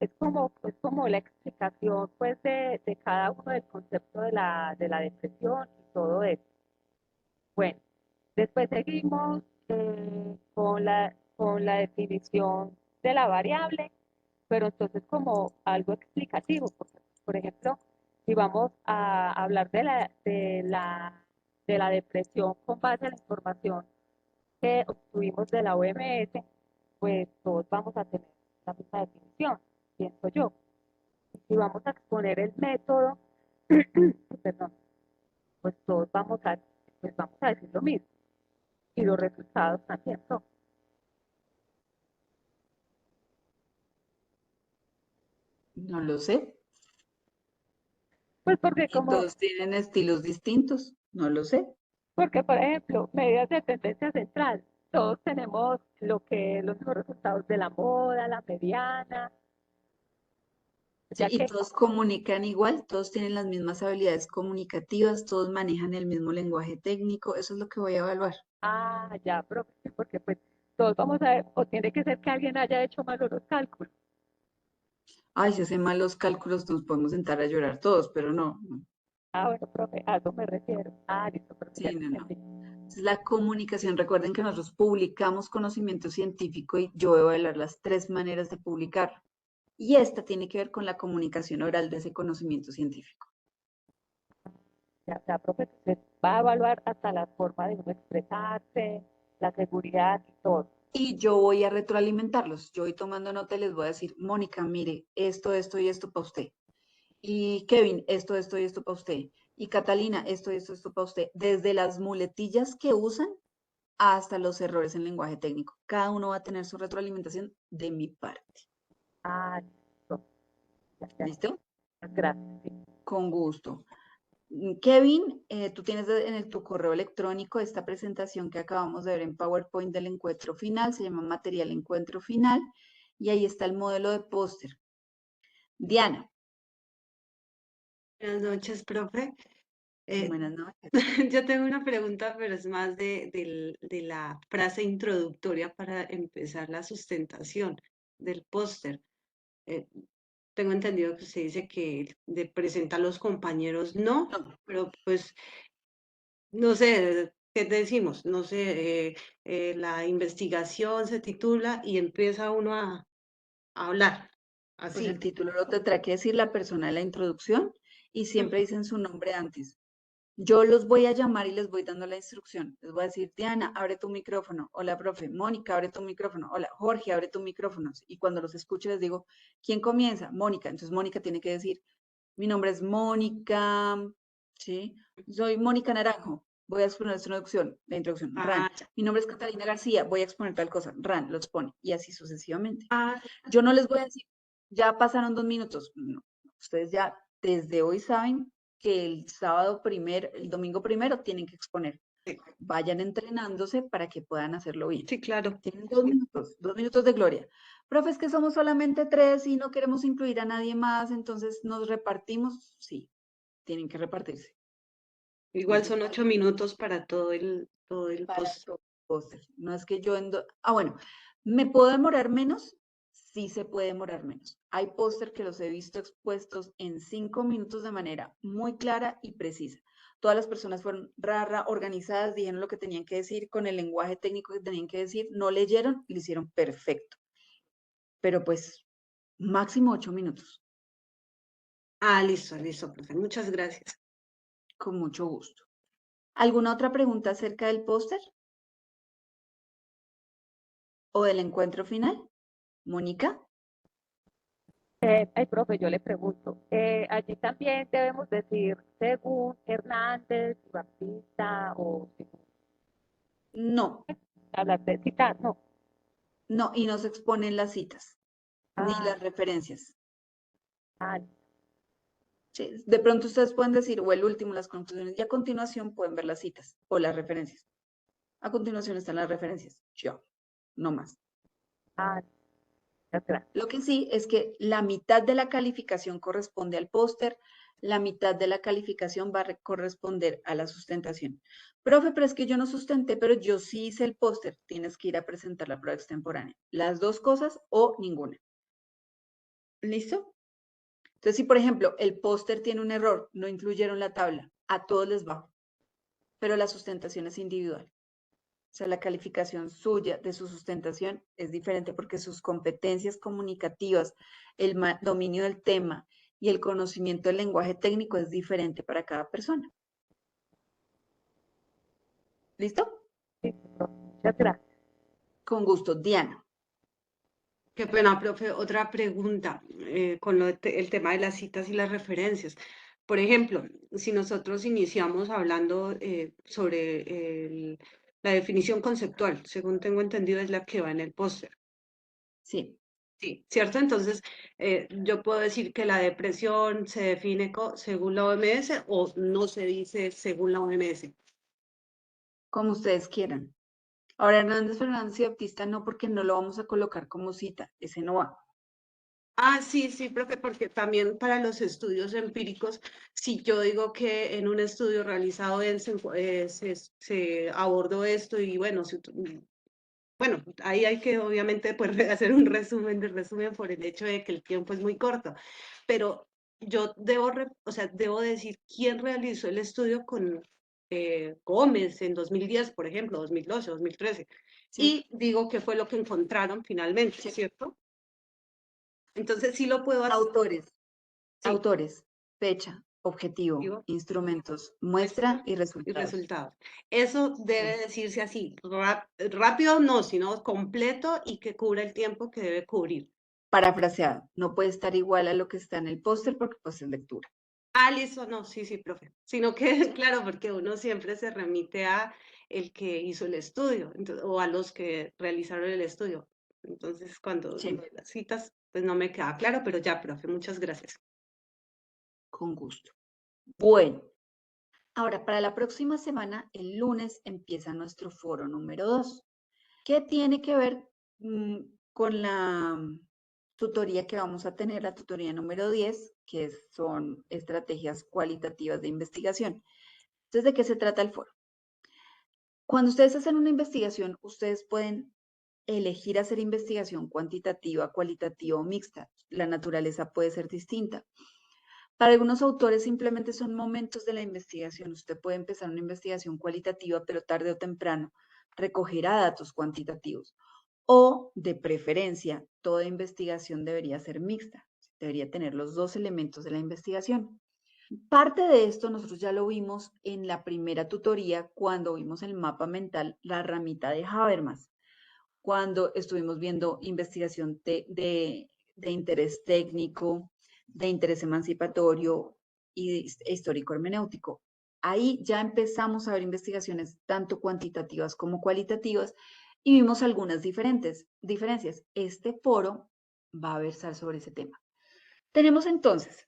Es como la explicación pues de cada uno del concepto de la depresión y todo eso. Bueno, después seguimos con la definición de la variable, pero entonces como algo explicativo, porque, por ejemplo, si vamos a hablar de la depresión con base a la información que obtuvimos de la OMS, pues todos vamos a tener la misma definición, pienso yo. Y si vamos a exponer el método, perdón, pues todos vamos a decir lo mismo. Y los resultados también son. No lo sé. Pues porque Y todos tienen estilos distintos. No lo sé. por ejemplo, medidas de tendencia central, todos tenemos los mismos resultados de la moda, la mediana, Sí, ya y que, todos comunican igual, todos tienen las mismas habilidades comunicativas, todos manejan el mismo lenguaje técnico. Eso es lo que voy a evaluar. ya, porque pues todos vamos a ver, o tiene que ser que alguien haya hecho mal los cálculos. Ay, si hacen mal los cálculos, nos podemos sentar a llorar todos, pero no. Bueno, profe, a eso me refiero. Listo, profe, ya Sí, te no, no. entendí. Es la comunicación. Recuerden que nosotros publicamos conocimiento científico y yo voy a evaluar las 3 maneras de publicarlo. Y esta tiene que ver con la comunicación oral de ese conocimiento científico. Ya, profe, usted va a evaluar hasta la forma de uno expresarse, la seguridad y todo. Y yo voy a retroalimentarlos. Yo voy tomando nota y les voy a decir, Mónica, mire, esto y esto para usted. Y Kevin, esto y esto para usted. Y Catalina, esto para usted. Desde las muletillas que usan hasta los errores en lenguaje técnico. Cada uno va a tener su retroalimentación de mi parte. Listo. Ya, ¿Listo? gracias. Sí. Con gusto. Kevin, tú tienes en tu correo electrónico esta presentación que acabamos de ver en PowerPoint del encuentro final, se llama Material Encuentro Final, y ahí está el modelo de póster. Diana. Buenas noches, profe. Buenas noches. Yo tengo una pregunta, pero es más de la frase introductoria para empezar la sustentación del póster. Eh, Tengo entendido que se dice que presenta a los compañeros no, No, pero pues no sé, ¿qué decimos? No sé, la investigación se titula y empieza uno a hablar. pues el Así. título lo tendrá que decir la persona de la introducción y siempre dicen su nombre antes. Yo los voy a llamar y les voy dando la instrucción. Les voy a decir, Diana, abre tu micrófono. Hola, profe. Mónica, abre tu micrófono. Hola, Jorge, abre tu micrófono. Y cuando los escuche les digo, ¿quién comienza? Mónica. Entonces Mónica tiene que decir, mi nombre es Mónica, ¿sí? Soy Mónica Naranjo. Voy a exponer la introducción, RAN. Ya. Mi nombre es Catalina García. Voy a exponer tal cosa, RAN, los pone. Y así sucesivamente. Ah, Yo no les voy a decir, ya pasaron 2 minutos. No, ustedes ya desde hoy saben que el domingo primero tienen que exponer. sí, Vayan entrenándose para que puedan hacerlo bien. sí, claro. Tienen 2 minutos, 2 minutos de gloria. Profe, es que somos solamente 3 y no queremos incluir a nadie más, entonces nos repartimos. Sí, tienen que repartirse. Igual Eso es son 8 minutos para todo el para post. todo póster. No es que yo bueno, ¿me puedo demorar menos? Sí se puede demorar menos. Hay póster que los he visto expuestos en 5 minutos de manera muy clara y precisa. Todas las personas fueron organizadas, dijeron lo que tenían que decir con el lenguaje técnico que tenían que decir, no leyeron y lo hicieron perfecto. Pero pues máximo 8 minutos, Listo, listo, profe. Muchas gracias. con mucho gusto. ¿Alguna otra pregunta acerca del póster? o del encuentro final? Mónica. Ay, profe, yo le pregunto, allí también debemos decir según Hernández, Baptista o No, hablar de citar, no. no, y no se exponen las citas, ni Ah, las referencias. ah, Sí, de pronto ustedes pueden decir, o el último, las conclusiones, y a continuación pueden ver las citas o las referencias. A continuación están las referencias. Yo, no más. ah, muchas gracias. Lo que sí es que la mitad de la calificación corresponde al póster, la mitad de la calificación va a corresponder a la sustentación. Profe, pero es que yo no sustenté, pero yo sí hice el póster. Tienes que ir a presentar la prueba extemporánea. Las dos cosas o ninguna. ¿Listo? Entonces, si por ejemplo el póster tiene un error, no incluyeron la tabla, a todos les bajo, pero la sustentación es individual. O sea, la calificación suya de su sustentación es diferente porque sus competencias comunicativas, el dominio del tema y el conocimiento del lenguaje técnico es diferente para cada persona. ¿Listo? Sí, profe, muchas gracias. Con gusto. Diana. Qué pena, profe. Otra pregunta con el tema de las citas y las referencias. Por ejemplo, si nosotros iniciamos hablando sobre la definición conceptual, según tengo entendido, es la que va en el póster. Sí. Sí, ¿cierto? Entonces, yo puedo decir que la depresión se define según la OMS o no se dice según la OMS. Como ustedes quieran. Ahora, Hernández Fernández y Baptista no, porque no lo vamos a colocar como cita. Ese no va. Ah, sí, sí, profe, porque también para los estudios empíricos, si yo digo que en un estudio realizado se abordó esto y bueno, bueno, ahí hay que obviamente pues, hacer un resumen de resumen por el hecho de que el tiempo es muy corto, pero yo debo, o sea, debo decir quién realizó el estudio con Gómez en 2010, por ejemplo, 2012, 2013, Sí. y digo qué fue lo que encontraron finalmente, Sí. ¿cierto? Entonces sí lo puedo hacer. Autores. Sí, Autores. Fecha. Objetivo. digo, Instrumentos. Muestra muestra y y resultados. resultados. Eso debe Sí. decirse así, rápido no, sino completo y que cubra el tiempo que debe cubrir. Parafraseado. No puede estar igual a lo que está en el póster porque pues es lectura. Ah, listo, no, sí, sí, profe. Sino que, claro, porque uno siempre se remite a el que hizo el estudio o a los que realizaron el estudio. Entonces, cuando Sí. digo las citas, pues no me queda claro, pero ya, profe, muchas gracias. Con gusto. Bueno, ahora para la próxima semana, el lunes, empieza nuestro foro número 2, que tiene que ver con la tutoría que vamos a tener, la tutoría número 10, que son estrategias cualitativas de investigación. Entonces, ¿de qué se trata el foro? Cuando ustedes hacen una investigación, ustedes pueden elegir hacer investigación cuantitativa, cualitativa o mixta. La naturaleza puede ser distinta. Para algunos autores simplemente son momentos de la investigación. Usted puede empezar una investigación cualitativa, pero tarde o temprano recogerá datos cuantitativos. O, de preferencia, toda investigación debería ser mixta. Debería tener los dos elementos de la investigación. Parte de esto nosotros ya lo vimos en la primera tutoría cuando vimos el mapa mental, la ramita de Habermas, cuando estuvimos viendo investigación de interés técnico, de interés emancipatorio y histórico hermenéutico. Ahí ya empezamos a ver investigaciones tanto cuantitativas como cualitativas y vimos algunas diferencias. Este foro va a versar sobre ese tema. Tenemos entonces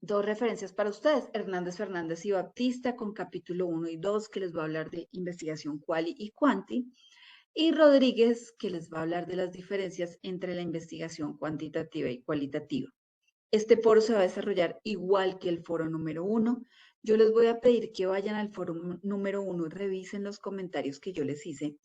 dos referencias para ustedes, Hernández Fernández y Baptista con capítulo 1 y 2 que les va a hablar de investigación quali y quanti, y Rodríguez, que les va a hablar de las diferencias entre la investigación cuantitativa y cualitativa. Este foro se va a desarrollar igual que el foro número 1. Yo les voy a pedir que vayan al foro número 1 y revisen los comentarios que yo les hice,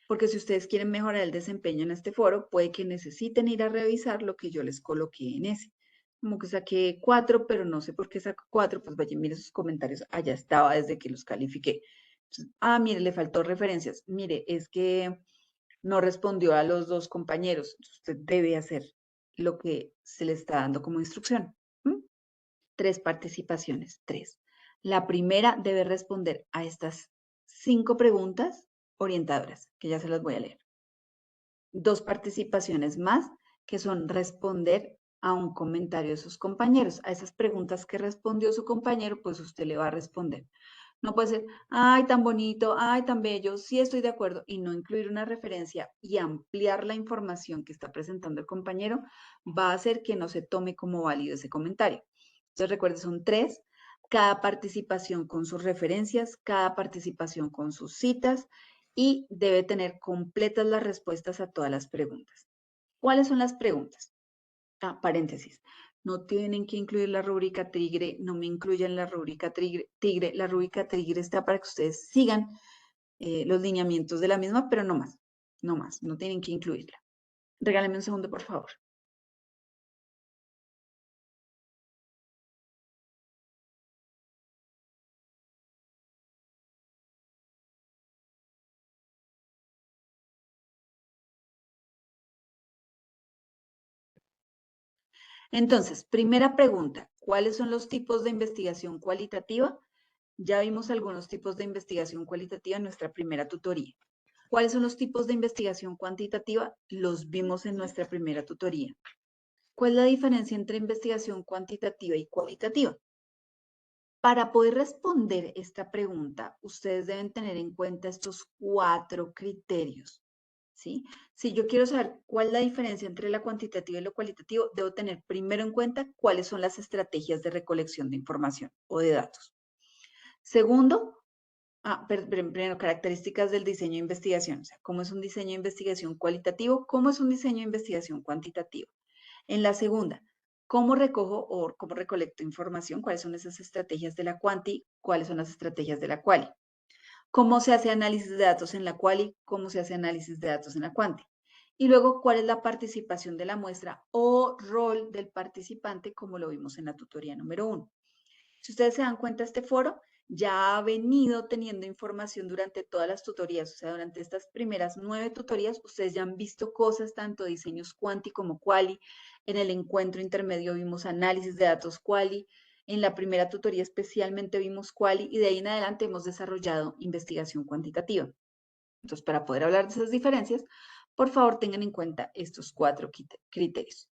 porque si ustedes quieren mejorar el desempeño en este foro, puede que necesiten ir a revisar lo que yo les coloqué en ese. Como que saqué 4, pero no sé por qué saco 4, pues vayan, miren sus comentarios, allá estaba desde que los califiqué. Mire, le faltó referencias. Mire, es que no respondió a los dos compañeros. Usted debe hacer lo que se le está dando como instrucción. 3 participaciones, 3. La primera debe responder a estas 5 preguntas orientadoras, que ya se las voy a leer. 2 participaciones más, que son responder a un comentario de sus compañeros. A esas preguntas que respondió su compañero, pues usted le va a responder. No puede ser, ay, tan bonito, ay, tan bello, sí estoy de acuerdo, y no incluir una referencia y ampliar la información que está presentando el compañero, va a hacer que no se tome como válido ese comentario. Entonces, recuerde, son 3, cada participación con sus referencias, cada participación con sus citas, y debe tener completas las respuestas a todas las preguntas. ¿Cuáles son las preguntas? Paréntesis. No tienen que incluir la rúbrica tigre, no me incluyan la rúbrica tigre. La rúbrica tigre está para que ustedes sigan los lineamientos de la misma, pero no más, no tienen que incluirla. Regálame un segundo, por favor. Entonces, primera pregunta, ¿cuáles son los tipos de investigación cualitativa? Ya vimos algunos tipos de investigación cualitativa en nuestra primera tutoría. ¿Cuáles son los tipos de investigación cuantitativa? Los vimos en nuestra primera tutoría. ¿Cuál es la diferencia entre investigación cuantitativa y cualitativa? Para poder responder esta pregunta, ustedes deben tener en cuenta estos 4 criterios, ¿sí? Si yo quiero saber cuál es la diferencia entre la cuantitativa y lo cualitativo, debo tener primero en cuenta cuáles son las estrategias de recolección de información o de datos. Segundo, primero, características del diseño de investigación, o sea, cómo es un diseño de investigación cualitativo, cómo es un diseño de investigación cuantitativa. En la segunda, ¿cómo recojo o cómo recolecto información? ¿Cuáles son esas estrategias de la cuanti? ¿Cuáles son las estrategias de la quali? ¿Cómo se hace análisis de datos en la quali? ¿Cómo se hace análisis de datos en la cuanti? Y luego, ¿cuál es la participación de la muestra o rol del participante, como lo vimos en la tutoría número 1? Si ustedes se dan cuenta, este foro ya ha venido teniendo información durante todas las tutorías, o sea, durante estas primeras 9 tutorías, ustedes ya han visto cosas, tanto diseños cuanti como quali. En el encuentro intermedio vimos análisis de datos quali. En la primera tutoría especialmente vimos quali y de ahí en adelante hemos desarrollado investigación cuantitativa. Entonces, para poder hablar de esas diferencias, por favor tengan en cuenta estos 4 criterios.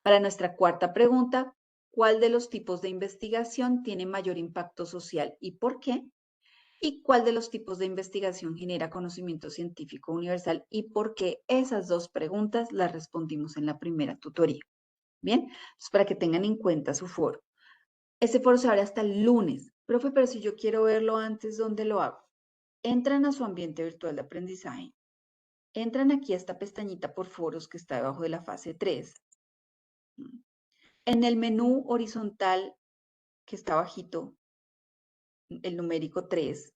Para nuestra cuarta pregunta, ¿cuál de los tipos de investigación tiene mayor impacto social y por qué? ¿Y cuál de los tipos de investigación genera conocimiento científico universal y por qué? Esas 2 preguntas las respondimos en la primera tutoría. Bien, entonces para que tengan en cuenta su foro. Este foro se abre hasta el lunes. Profe, pero si yo quiero verlo antes, ¿dónde lo hago? Entran a su ambiente virtual de aprendizaje. Entran aquí a esta pestañita por foros que está debajo de la fase 3. En el menú horizontal que está bajito, el numérico 3,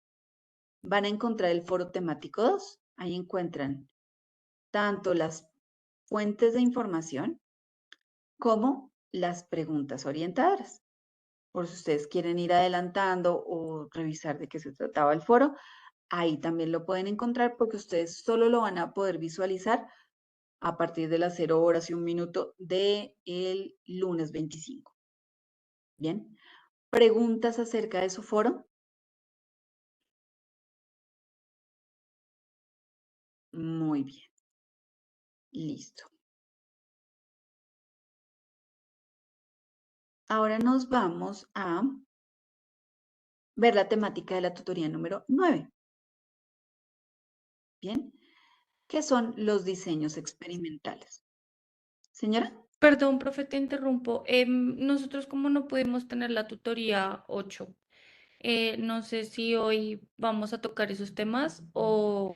van a encontrar el foro temático 2. Ahí encuentran tanto las fuentes de información como las preguntas orientadoras. Por si ustedes quieren ir adelantando o revisar de qué se trataba el foro, ahí también lo pueden encontrar porque ustedes solo lo van a poder visualizar a partir de las 0 horas y 1 minuto del lunes 25. Bien, ¿preguntas acerca de su foro? Muy bien. Listo. Ahora nos vamos a ver la temática de la tutoría número 9. Bien, ¿qué son los diseños experimentales? Señora, Perdón, profe, te interrumpo. Nosotros como no pudimos tener la tutoría 8, no sé si hoy vamos a tocar esos temas o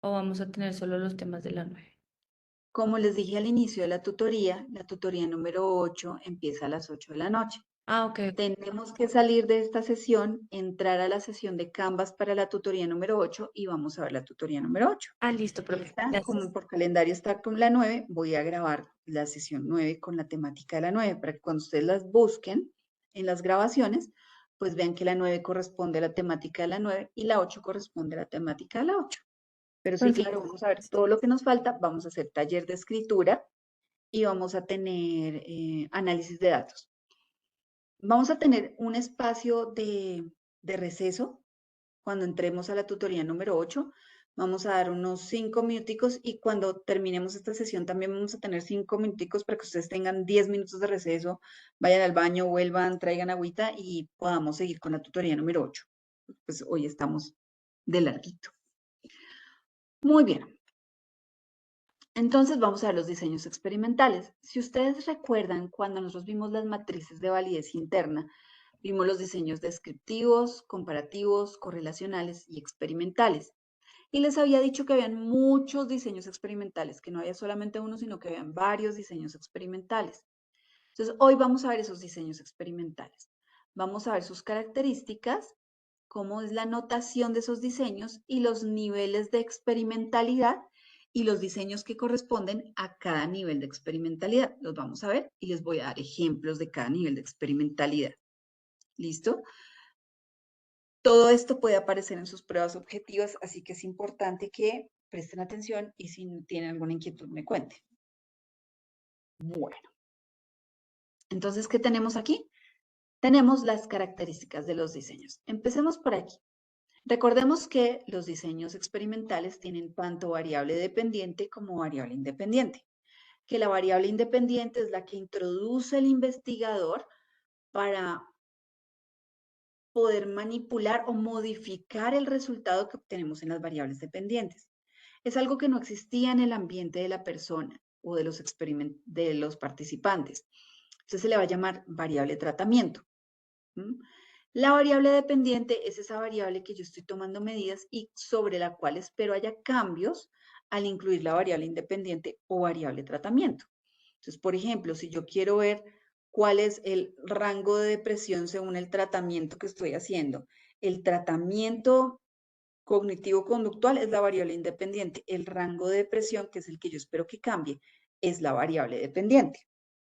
vamos a tener solo los temas de la 9. como les dije al inicio de la tutoría número 8 empieza a las 8 de la noche. Ah, ok. Tenemos que salir de esta sesión, entrar a la sesión de Canvas para la tutoría número 8 y vamos a ver la tutoría número 8. Ah, listo, profe. ¿Está? Gracias. Como por calendario está con la 9, voy a grabar la sesión 9 con la temática de la 9 para que cuando ustedes las busquen en las grabaciones, pues vean que la 9 corresponde a la temática de la 9 y la 8 corresponde a la temática de la 8. Pero sí, Perfecto. claro, vamos a ver todo lo que nos falta. Vamos a hacer taller de escritura y vamos a tener análisis de datos. Vamos a tener un espacio de receso cuando entremos a la tutoría número 8 Vamos a dar unos 5 minuticos y cuando terminemos esta sesión también vamos a tener 5 minuticos para que ustedes tengan 10 minutos de receso, vayan al baño, vuelvan, traigan agüita y podamos seguir con la tutoría número 8. Pues hoy estamos de larguito. Muy bien. Entonces vamos a ver los diseños experimentales. Si ustedes recuerdan, cuando nosotros vimos las matrices de validez interna, vimos los diseños descriptivos, comparativos, correlacionales y experimentales. Y les había dicho que habían muchos diseños experimentales, que no había solamente uno, sino que habían varios diseños experimentales. Entonces, hoy vamos a ver esos diseños experimentales. Vamos a ver sus características, cómo es la notación de esos diseños y los niveles de experimentalidad y los diseños que corresponden a cada nivel de experimentalidad. Los vamos a ver y les voy a dar ejemplos de cada nivel de experimentalidad. ¿Listo? Todo esto puede aparecer en sus pruebas objetivas, así que es importante que presten atención y si tienen alguna inquietud me cuenten. Bueno, entonces, ¿qué tenemos aquí? Tenemos las características de los diseños. Empecemos por aquí. Recordemos que los diseños experimentales tienen tanto variable dependiente como variable independiente. Que la variable independiente es la que introduce el investigador para poder manipular o modificar el resultado que obtenemos en las variables dependientes. Es algo que no existía en el ambiente de la persona o de los participantes. Entonces se le va a llamar variable tratamiento. La variable dependiente es esa variable que yo estoy tomando medidas y sobre la cual espero haya cambios al incluir la variable independiente o variable tratamiento. Entonces, por ejemplo, si yo quiero ver cuál es el rango de depresión según el tratamiento que estoy haciendo, el tratamiento cognitivo-conductual es la variable independiente. El rango de depresión, que es el que yo espero que cambie, es la variable dependiente.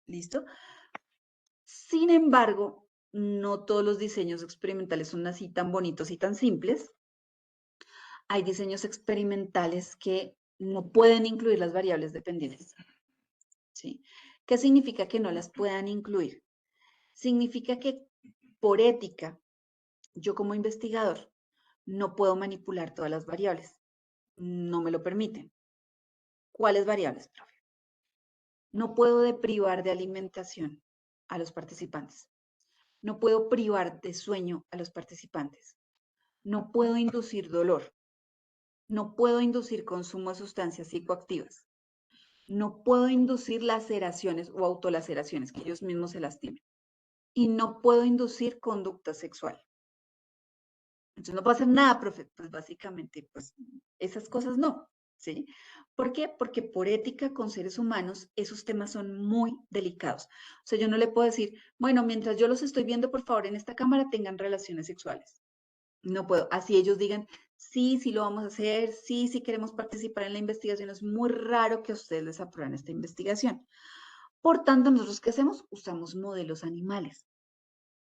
¿Listo? Sin embargo, no todos los diseños experimentales son así tan bonitos y tan simples. Hay diseños experimentales que no pueden incluir las variables dependientes. ¿Sí? ¿Qué significa que no las puedan incluir? Significa que por ética, yo como investigador no puedo manipular todas las variables. No me lo permiten. ¿Cuáles variables, profe? No puedo privar de alimentación a los participantes. No puedo privar de sueño a los participantes. No puedo inducir dolor. No puedo inducir consumo de sustancias psicoactivas. No puedo inducir laceraciones o autolaceraciones, que ellos mismos se lastimen. Y no puedo inducir conducta sexual. Entonces no puedo hacer nada, profe. Pues básicamente, pues esas cosas no, ¿sí? ¿Por qué? Porque por ética con seres humanos, esos temas son muy delicados. O sea, yo no le puedo decir, bueno, mientras yo los estoy viendo, por favor, en esta cámara tengan relaciones sexuales. No puedo. Así ellos digan, sí, sí lo vamos a hacer, sí, sí queremos participar en la investigación. Es muy raro que a ustedes les aprueben esta investigación. Por tanto, nosotros, ¿qué hacemos? Usamos modelos animales.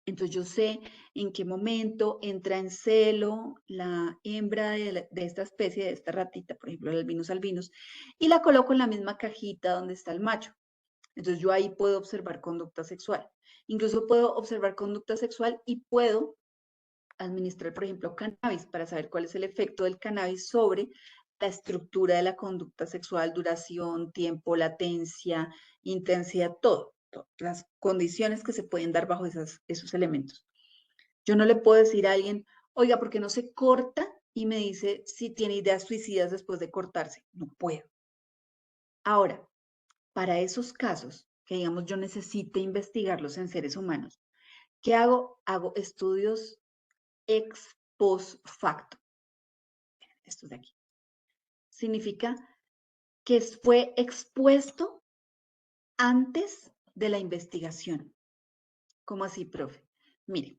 Entonces yo sé en qué momento entra en celo la hembra de esta especie, de esta ratita, por ejemplo, el albinus albinus, y la coloco en la misma cajita donde está el macho. Entonces yo ahí puedo observar conducta sexual. Incluso puedo observar conducta sexual y puedo administrar, por ejemplo, cannabis para saber cuál es el efecto del cannabis sobre la estructura de la conducta sexual, duración, tiempo, latencia, intensidad, todo, todas las condiciones que se pueden dar bajo esos elementos. Yo no le puedo decir a alguien, oiga, ¿por qué no se corta? Y me dice si tiene ideas suicidas después de cortarse. No puedo. Ahora, para esos casos, que digamos yo necesite investigarlos en seres humanos, ¿qué hago? Hago estudios ex post facto. Esto de aquí. Significa que fue expuesto antes de la investigación. ¿Cómo así, profe? Mire,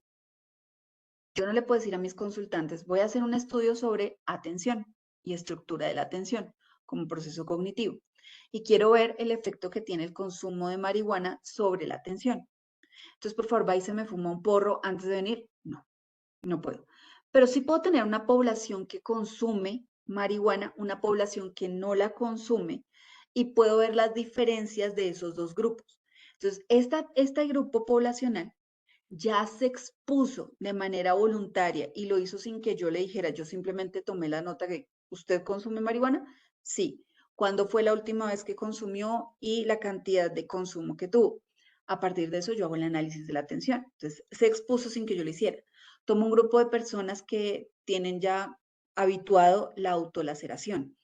yo no le puedo decir a mis consultantes, voy a hacer un estudio sobre atención y estructura de la atención como proceso cognitivo. Y quiero ver el efecto que tiene el consumo de marihuana sobre la atención. Entonces, por favor, va y se me fuma un porro antes de venir. No, no puedo. Pero sí puedo tener una población que consume marihuana, una población que no la consume, y puedo ver las diferencias de esos dos grupos. Entonces, este grupo poblacional ya se expuso de manera voluntaria y lo hizo sin que yo le dijera, yo simplemente tomé la nota que ¿Usted consume marihuana? Sí. ¿Cuándo fue la última vez que consumió y la cantidad de consumo que tuvo? A partir de eso yo hago el análisis de la atención. Entonces, se expuso sin que yo lo hiciera. Tomo un grupo de personas que tienen ya habituado la autolaceración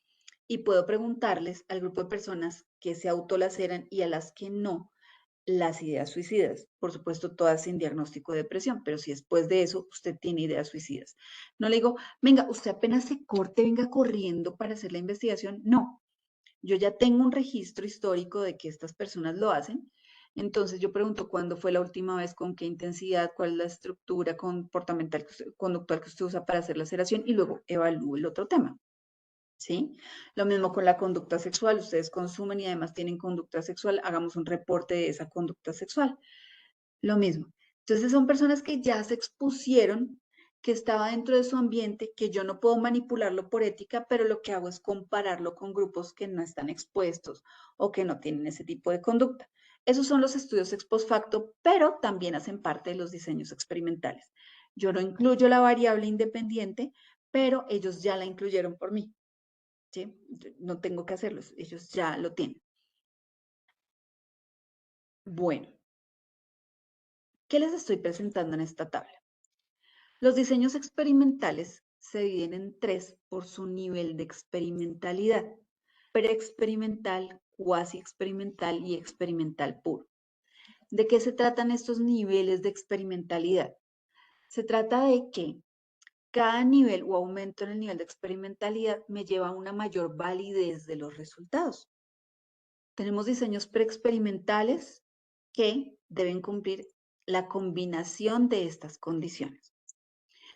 y puedo preguntarles al grupo de personas que se autolaceran y a las que no, las ideas suicidas. Por supuesto, todas sin diagnóstico de depresión, pero si después de eso usted tiene ideas suicidas. No le digo, venga, usted apenas se corte, venga corriendo para hacer la investigación. No, yo ya tengo un registro histórico de que estas personas lo hacen. Entonces yo pregunto cuándo fue la última vez, con qué intensidad, cuál es la estructura comportamental, conductual que usted usa para hacer la aceleración y luego evalúo el otro tema. ¿Sí? Lo mismo con la conducta sexual. Ustedes consumen y además tienen conducta sexual, hagamos un reporte de esa conducta sexual. Lo mismo. Entonces son personas que ya se expusieron, que estaba dentro de su ambiente, que yo no puedo manipularlo por ética, pero lo que hago es compararlo con grupos que no están expuestos o que no tienen ese tipo de conducta. Esos son los estudios ex post facto, pero también hacen parte de los diseños experimentales. Yo no incluyo la variable independiente, pero ellos ya la incluyeron por mí. ¿Sí? No tengo que hacerlo, ellos ya lo tienen. Bueno, ¿qué les estoy presentando en esta tabla? Los diseños experimentales se dividen en tres por su nivel de experimentalidad: preexperimental, cuasi experimental y experimental puro. ¿De qué se tratan estos niveles de experimentalidad? Se trata de que cada nivel o aumento en el nivel de experimentalidad me lleva a una mayor validez de los resultados. Tenemos diseños preexperimentales que deben cumplir la combinación de estas condiciones.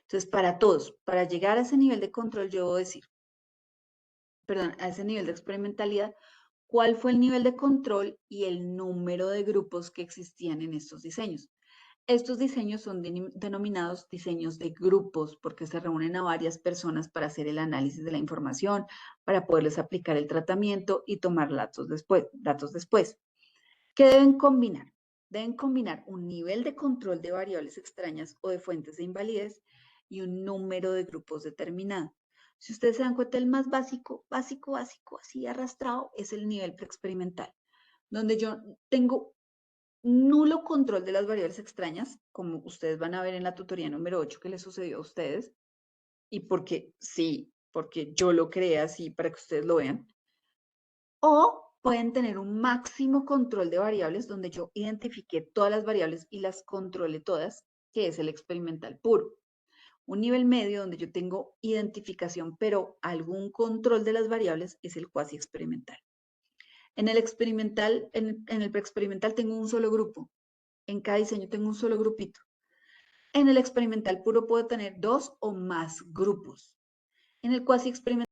Entonces, para todos, para llegar a ese nivel de control, yo debo decir, perdón, a ese nivel de experimentalidad, cuál fue el nivel de control y el número de grupos que existían en estos diseños. Estos diseños son denominados diseños de grupos porque se reúnen a varias personas para hacer el análisis de la información, para poderles aplicar el tratamiento y tomar datos después. ¿Qué deben combinar? Deben combinar un nivel de control de variables extrañas o de fuentes de invalidez y un número de grupos determinado. Si ustedes se dan cuenta, el más básico, así arrastrado, es el nivel preexperimental, donde yo tengo nulo control de las variables extrañas, como ustedes van a ver en la tutoría número 8 que les sucedió a ustedes, y porque sí, porque yo lo creé así para que ustedes lo vean. O pueden tener un máximo control de variables donde yo identifique todas las variables y las controle todas, que es el experimental puro. Un nivel medio donde yo tengo identificación, pero algún control de las variables, es el cuasi experimental. En el experimental, en el preexperimental tengo un solo grupo. En cada diseño tengo un solo grupito. En el experimental puro puedo tener 2 o más grupos. En el cuasi experimental